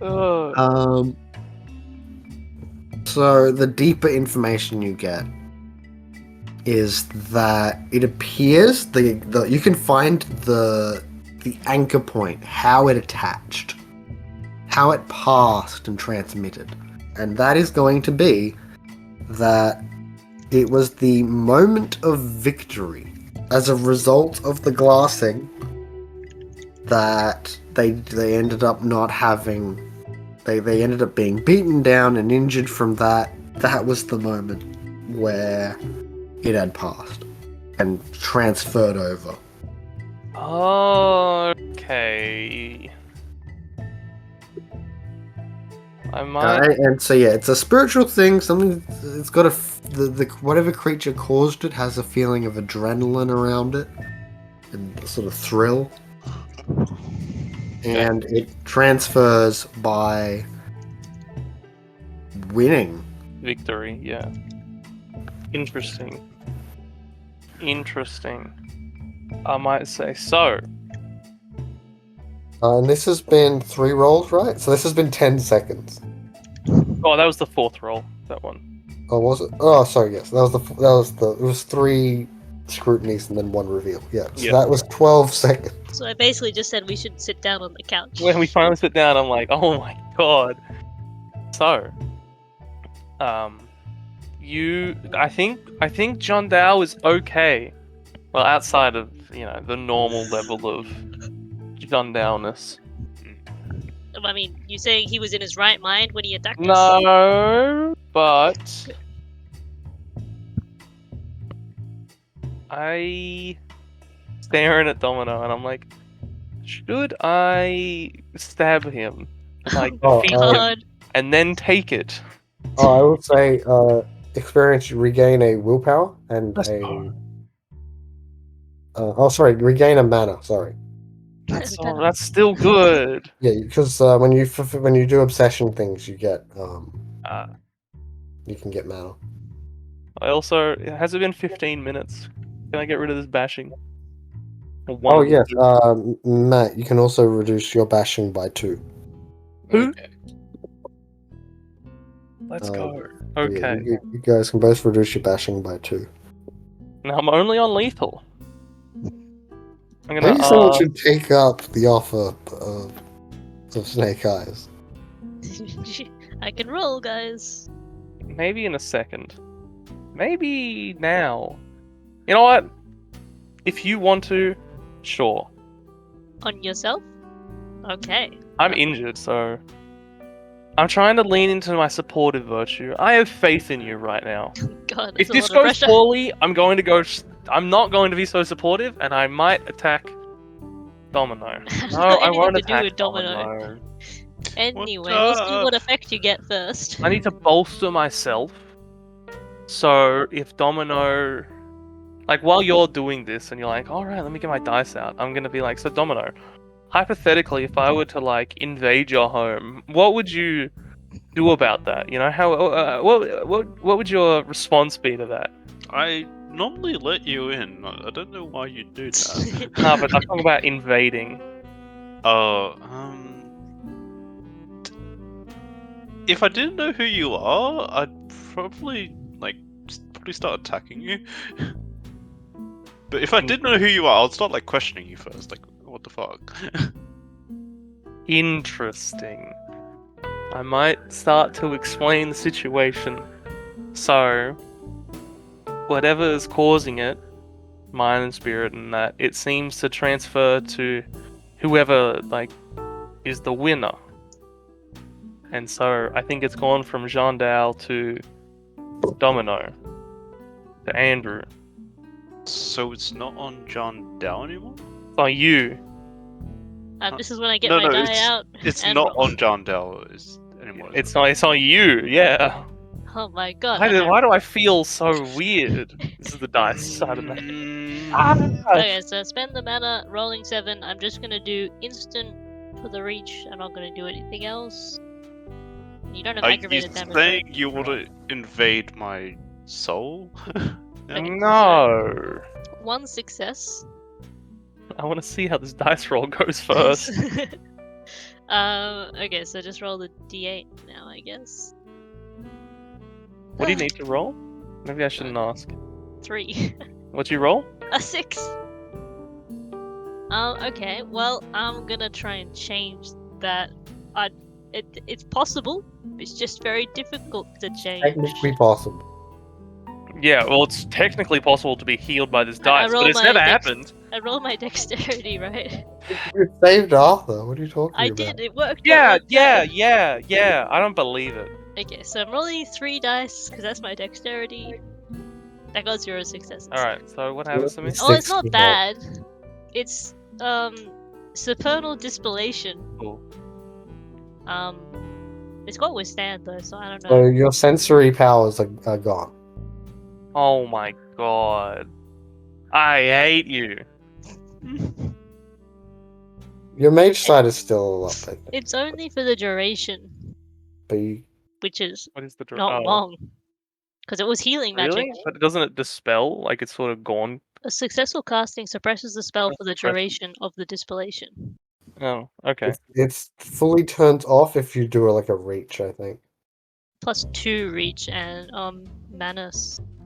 Oh. So the deeper information you get is that it appears you can find the anchor point, how it attached, how it passed and transmitted, and that is going to be that it was the moment of victory as a result of the glassing that they ended up not having. They ended up being beaten down and injured from that. That was the moment where it had passed and transferred over. Okay. I might. And so yeah, it's a spiritual thing. Something. It's got the whatever creature caused it has a feeling of adrenaline around it and a sort of thrill. And it transfers by winning. Victory, yeah. Interesting. I might say so. And this has been 3 rolls, right? So this has been 10 seconds. Oh, that was the 4th roll. That one. Oh, was it? Oh, sorry. Yes, it was 3 scrutinies and then 1 reveal. Yeah. So Yeah. that was 12 seconds. So I basically just said we should sit down on the couch. When we finally sit down, I'm like, oh my god. So, I think John Dow is okay. Well, outside of the normal level of John Downess. I mean, you saying he was in his right mind when he attacked us? No, but I staring at Domino and I'm like, should I stab him, like defeat him, God. and then take it? I would say experience regain a willpower and regain a mana. Sorry. That's still good. Yeah, because when you do obsession things, you get you can get mana. I also, has it been 15 minutes? Can I get rid of this bashing? Or Oh one? yes, Matt, you can also reduce your bashing by 2. Who? Okay. Let's go. Yeah, Okay. you guys can both reduce your bashing by 2. Now I'm only on lethal. I'm Maybe gonna. someone should take up the offer of Snake Eyes. I can roll, guys. Maybe in a second. Maybe now. You know what? If you want to, sure. On yourself? Okay. I'm injured, so I'm trying to lean into my supportive virtue. I have faith in you right now. God, If that's a this lot of goes pressure. poorly, I'm not going to be so supportive, and I might attack Domino. No, I Anything won't to do attack with Domino. Domino. Anyway, we'll see what effect you get first. I need to bolster myself. So if Domino, like while you're doing this, and you're like, all right, let me get my dice out. I'm gonna be like, so Domino, hypothetically, if I were to like invade your home, what would you do about that? You know, what would your response be to that? I normally let you in. I don't know why you do that. No, but I'm talking about invading. If I didn't know who you are, I'd probably start attacking you. But if I did know who you are, I'd start questioning you first. Like, what the fuck? Interesting. I might start to explain the situation. So, whatever is causing it, mind and spirit, and that, it seems to transfer to whoever is the winner. And so I think it's gone from Jean Dal to Domino to Andrew. So it's not on John Dow anymore? It's on you. This is when I get No, my no, die out. It's and not roll. on John Dow anymore. is It's it? not. It's on you. Yeah. Oh my god. Why do I feel so weird? This is the dice. I don't know. Okay, so spend the mana, rolling 7. I'm just gonna do instant for the reach. I'm not gonna do anything else. You don't have Are you aggravated damage. saying Right? you want to invade my soul? Okay, No. 1 success. I want to see how this dice roll goes first. Okay, so just roll the d8 now, I guess. What do you need to roll? Maybe I shouldn't ask. 3. What'd you roll? A 6. Okay, well, I'm gonna try and change that. It's possible. It's just very difficult to change. Technically possible. Yeah, well, it's technically possible to be healed by this I dice, roll but it's my never dex- happened. I rolled my dexterity, right? You saved Arthur. What are you talking I about? did. It worked. Yeah, it worked out. yeah. I don't believe it. Okay, so I'm rolling 3 dice because that's my dexterity. That got 0 successes. Alright, so what happens to me? Oh, it's 6 not result. bad. It's supernal dispellation. Cool. It's got withstand though, so I don't So know. your sensory powers are gone. Oh my god. I hate you. Your mage side is still up, I think. It's only for the duration, But you, which is What is the not long, because it was healing magic. Really? But doesn't it dispel? Like it's sort of gone? A successful casting suppresses the spell for the Suppress- duration of the dispellation. Oh, okay. it's fully turned off if you do like a reach, I think. Plus 2 reach and mana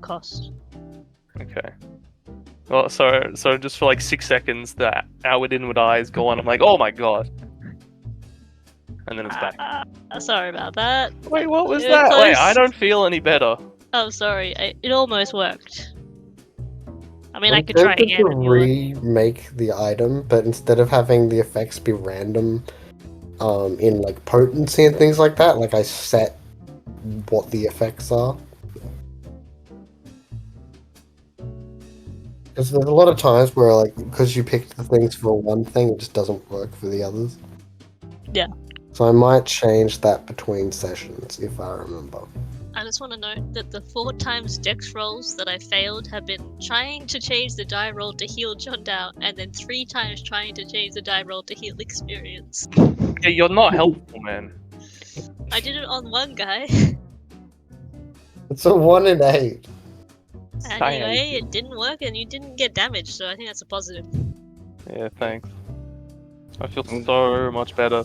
cost. Okay. Well, so just for like 6 seconds, the outward inward eyes go on. I'm like, oh my god. And then it's back. Sorry about that. Wait, what was you were that? Wait, I close. don't feel any better. Oh, sorry. It almost worked. I mean, I I'm could try tempted again to if you want. remake the item, but instead of having the effects be random, in like potency and things like that, like I set what the effects are. Because there's a lot of times where, like, because you picked the things for one thing, it just doesn't work for the others. Yeah. So I might change that between sessions if I remember. I just want to note that the 4 times dex rolls that I failed have been trying to change the die roll to heal John Dow, and then 3 times trying to change the die roll to heal experience. Yeah, you're not helpful, man. I did it on one guy. It's a 1 in 8. Anyway, it didn't work and you didn't get damaged, so I think that's a positive. Yeah, thanks. I feel so much better.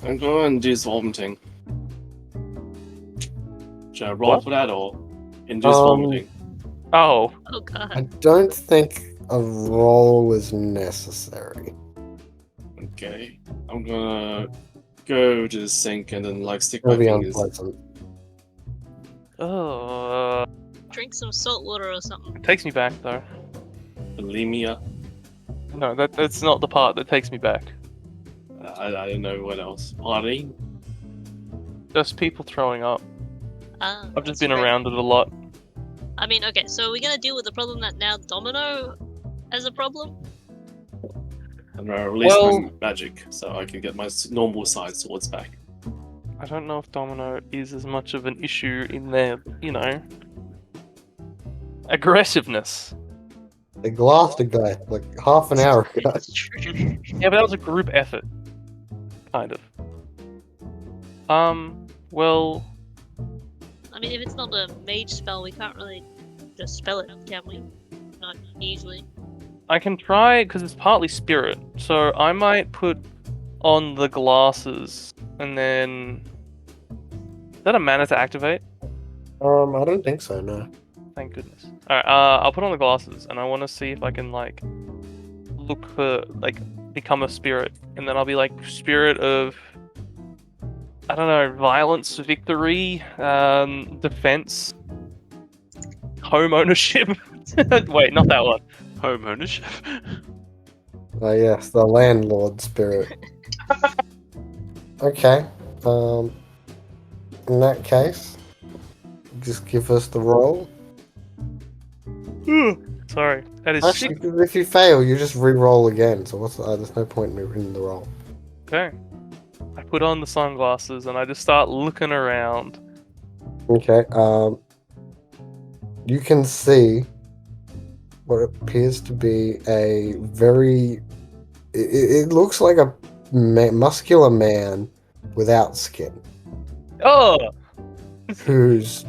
I'm going to do vomiting. Should I roll What? for that or induce Um, vomiting? Oh, Oh god. I don't think a roll is necessary. Okay. I'm gonna go to the sink and then like stick It'll my be fingers. unpleasant. Drink some salt water or something. it takes me back though. Bulimia. No, that's not the part that takes me back. I don't know what else. Party. Just people throwing up. Ah, I've just that's been great. around it a lot. I mean, okay, so we're gonna deal with the problem that now Domino has a problem? And I release Well- my magic so I can get my normal size swords back. I don't know if Domino is as much of an issue in their, aggressiveness. They glassed a guy like half an hour ago. It's true. Yeah, but that was a group effort. Kind of. Well, I mean, if it's not a mage spell, we can't really just spell it, can we? Not easily. I can try, because it's partly spirit, so I might put on the glasses, and then... Is that a mana to activate? I don't think so, no. Thank goodness. Alright, I'll put on the glasses, and I want to see if I can, look for, become a spirit. And then I'll be, spirit of... I don't know, violence, victory, defense, home ownership. Wait, not that one. Home ownership. Yes, the landlord spirit. Okay. In that case, just give us the roll. Sorry, that is Actually, six. if you fail, you just re-roll again. So there's no point in the roll. Okay. I put on the sunglasses and I just start looking around. Okay. You can see what appears to be a very. It looks like a muscular man without skin Oh, who's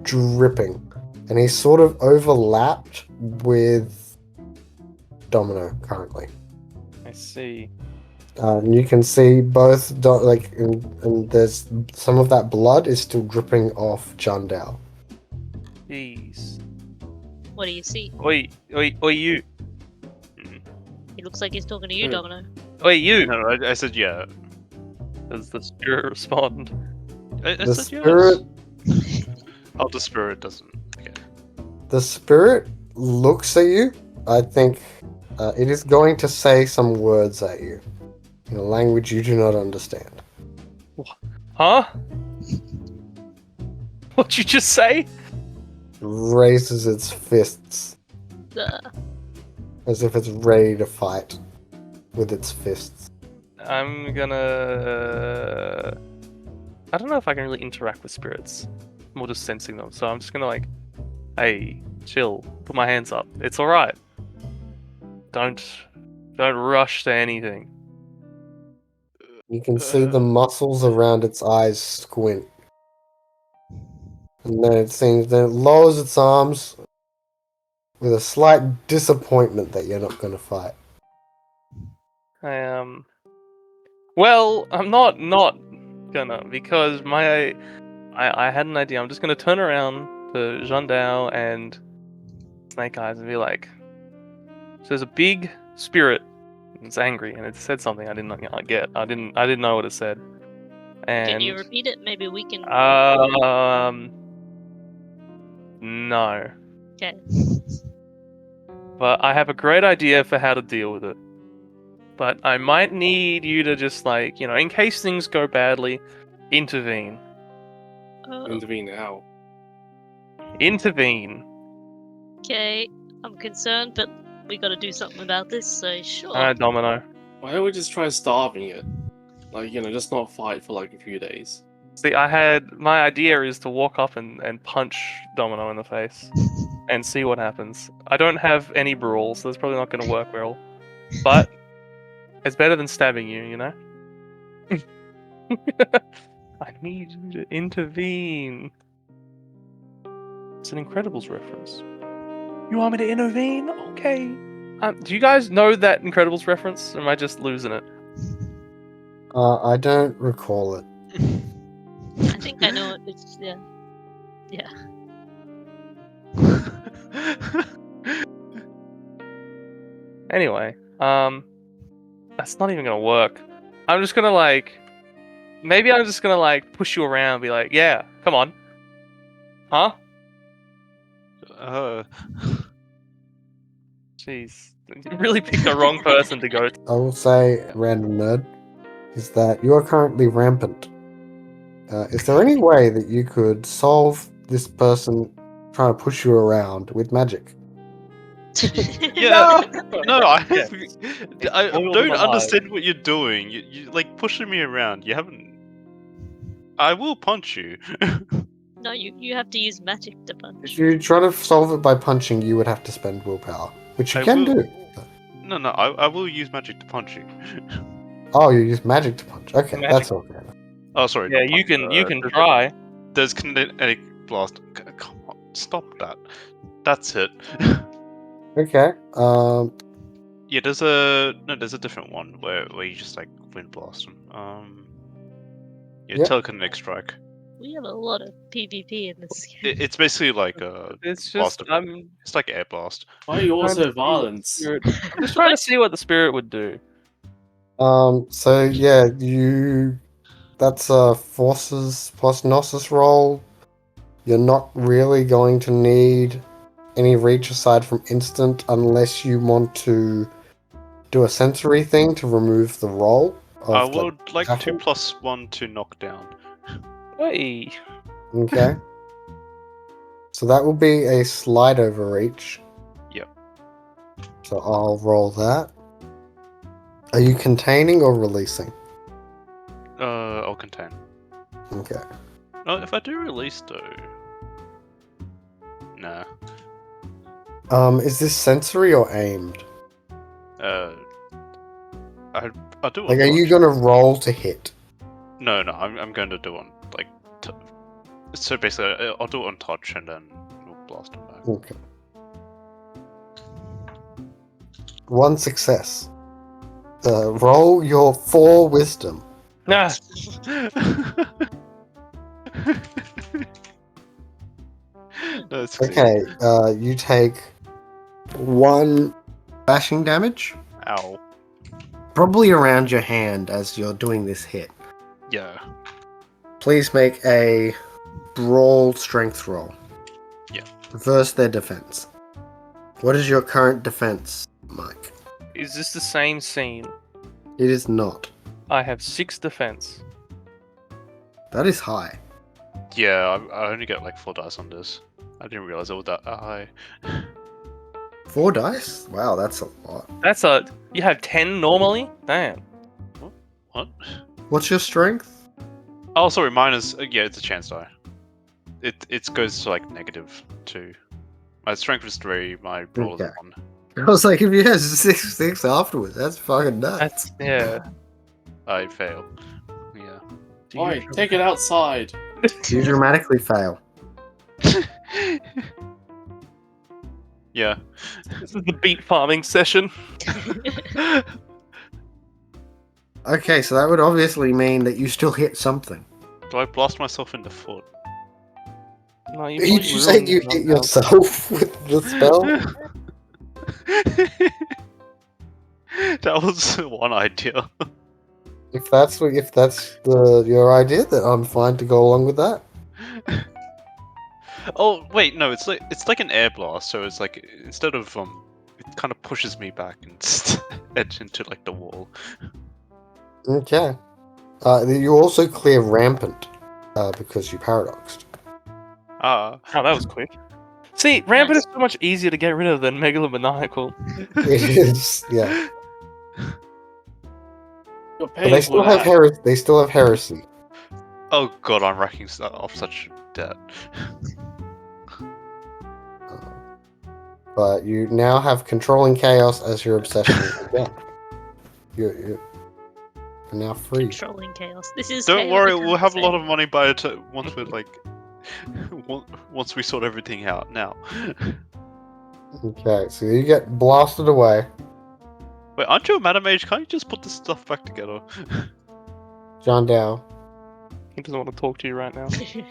dripping, and he's sort of overlapped with Domino currently. I see. And you can see both, and there's some of that blood is still dripping off Jundao. Jeez. What do you see? Oi, you. He looks like he's talking to you, Who? Domino. Oi, you. No, I said yeah. Does the spirit respond? I The said spirit, yes. Oh, the spirit doesn't. Okay. the spirit looks at you. I think it is going to say some words at you in a language you do not understand. Huh? What'd you just say? Raises its fists as if it's ready to fight with its fists. I'm gonna. I don't know if I can really interact with spirits. I'm more just sensing them. So I'm just gonna like, hey, chill. Put my hands up. It's all right. Don't rush to anything. You can see the muscles around its eyes squint. And then then it lowers its arms with a slight disappointment that you're not going to fight. Well, I'm not gonna because I had an idea. I'm just gonna turn around to Jundao and Snake Eyes and be like, so there's a big spirit. It's angry and it said something I did not get. I didn't know what it said. And Can you repeat it? Maybe we can. No. Okay. But I have a great idea for how to deal with it. But I might need you to just like, in case things go badly, intervene. Intervene now. Intervene. Okay. I'm concerned, but we gotta do something about this, so sure. Alright, Domino. Why don't we just try starving it? Like, just not fight for like a few days. See, my idea is to walk up and punch Domino in the face and see what happens. I don't have any brawls, so it's probably not going to work well. But it's better than stabbing you, you know? I need you to intervene. It's an Incredibles reference. You want me to intervene? Okay. Do you guys know that Incredibles reference? Or am I just losing it? I don't recall it. I think I know it. It's yeah. Yeah. Anyway, that's not even gonna work. I'm just gonna maybe I'm just gonna push you around and be like, yeah, come on. Huh? Jeez. You really picked the wrong person to go to. I will say, random nerd, is that you are currently rampant. Is there any way that you could solve this person trying to push you around with magic? Yeah. No, I Yeah. don't them alive. understand what you're doing. You like pushing me around. You haven't. I will punch you. No, you have to use magic to punch. If you try to solve it by punching, you would have to spend willpower, which you I can will- do. No, I will use magic to punch you. Oh, you use magic to punch. Okay, Magic. that's okay. Oh, sorry. Yeah, not you punch, can you can there's- try. There's kinetic blast. Come on, stop that. That's it. Okay. Yeah, there's a different one where you just like wind blast them. Yeah, Yep. telekinetic strike. We have a lot of PvP in this game. It's basically like a It's blast. just I'm It's like air blast. Why are you trying to also see what the violent? I'm just trying to see what the spirit would do. So yeah, that's a forces plus Gnosis roll. You're not really going to need any reach aside from instant unless you want to do a sensory thing to remove the roll I of would like tackle? 2+1 to knock down. Hey. Okay. So that will be a slide overreach. Yep. So I'll roll that. Are you containing or releasing? I'll contain. Okay. Oh, if I do release though. Nah. Is this sensory or aimed? I'll do Like, one. are you gonna roll to hit? No, I'm going to do one like. So basically, I'll do it on touch and then we'll blast them back. Okay. One success. Roll your 4 wisdom. Nah. No, it's Okay. You take 1 bashing damage, Ow. probably around your hand as you're doing this hit. Yeah. Please make a brawl strength roll. Yeah. Versus their defense. What is your current defense, Mike? Is this the same scene? It is not. I have 6 defense. That is high. Yeah, I only get like 4 dice on this. I didn't realize it was that high. 4 dice? Wow, that's a lot. That's a. You have 10 normally? Damn. What? What's your strength? Oh, sorry, mine is. Yeah, it's a chance die. It goes to like -2. My strength is 3, my brawl is Okay. 1. I was like, if you have 6 afterwards, that's fucking nuts. That's. Yeah. I fail. Yeah. Oi, take it outside. You dramatically fail. Yeah. This is the beet farming session. Okay, so that would obviously mean that you still hit something. Do I blast myself in the foot? No, you Did you say you hit yourself with the spell? That was one idea. If that's your idea, then I'm fine to go along with that. Oh wait, no, it's like an air blast, so it's like instead of it kind of pushes me back and into like the wall. Okay. You also clear rampant because you paradoxed. Ah, Oh, that was quick. See, Rampant is so much easier to get rid of than Megalomaniacal. It is, yeah. You're But paying they for still have that. They still have heresy. oh god, I'm racking off such debt. But you now have controlling chaos as your obsession again. You're now free. Controlling chaos. This is. Don't chaos worry, becomes we'll have a lot insane. of money by once we're like once we sort everything out. Now, Okay, so you get blasted away. wait, aren't you a mana mage? Can't you just put this stuff back together? John Dow. He doesn't want to talk to you right now. Too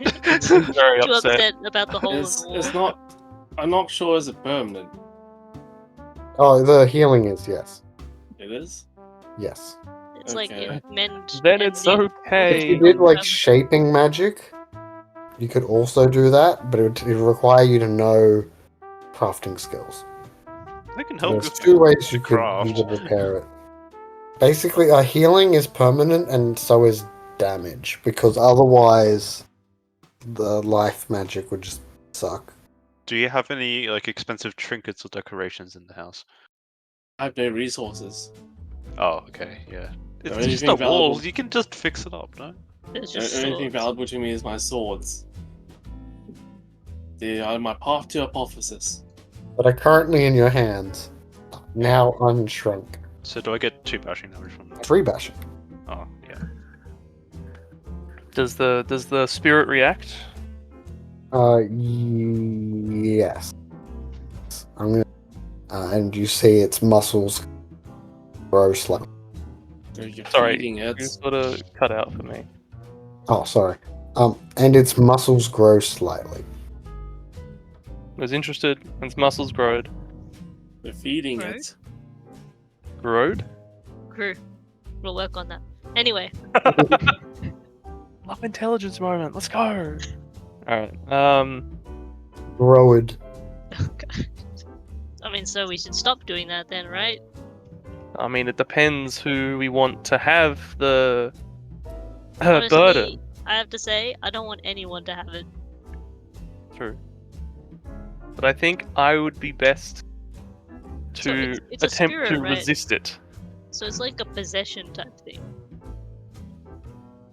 Very upset. about the hole in It's, the wall. it's not. I'm not sure is it permanent. Oh, the healing is yes. It is. Yes. It's like Okay. in mend. Then and it's the- If okay. you did like Um, shaping magic, you could also do that, but it would require you to know crafting skills. I can help There's you 2 ways you craft. could repair it. Basically, healing is permanent, and so is damage, because otherwise, the life magic would just suck. Do you have any like expensive trinkets or decorations in the house? I have no resources. Oh, okay, yeah. It's just anything a wall. valuable? You can just fix it up, no? There's The just only thing swords. valuable to me is my swords. They are my path to apotheosis. But are currently in your hands, now unshrunk. So do I get 2 bashing damage from that? 3 bashing. Oh, yeah. Does the spirit react? Yes. I'm gonna, and you see its muscles grow slightly. You're Sorry, feeding you it. sort of cut out for me. Oh, sorry. And its muscles grow slightly. I was interested, and its muscles growed. We're feeding Right. it. Growed? Grew. We'll work on that. Anyway, Love intelligence moment. Let's go. All right. Growed. I mean, so we should stop doing that then, right? I mean, it depends who we want to have the Honestly, burden. I have to say, I don't want anyone to have it. True. But I think I would be best So to it's a attempt spirit, to right? resist it. So it's like a possession type thing.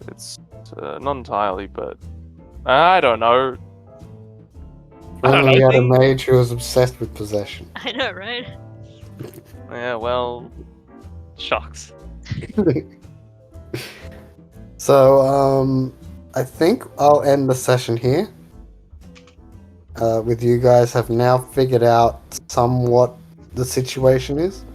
It's not entirely, but I don't know. I don't Only know. had a mage who was obsessed with possession. I know, right? Yeah, well, shucks. So, I think I'll end the session here. With you guys have now figured out somewhat the situation is.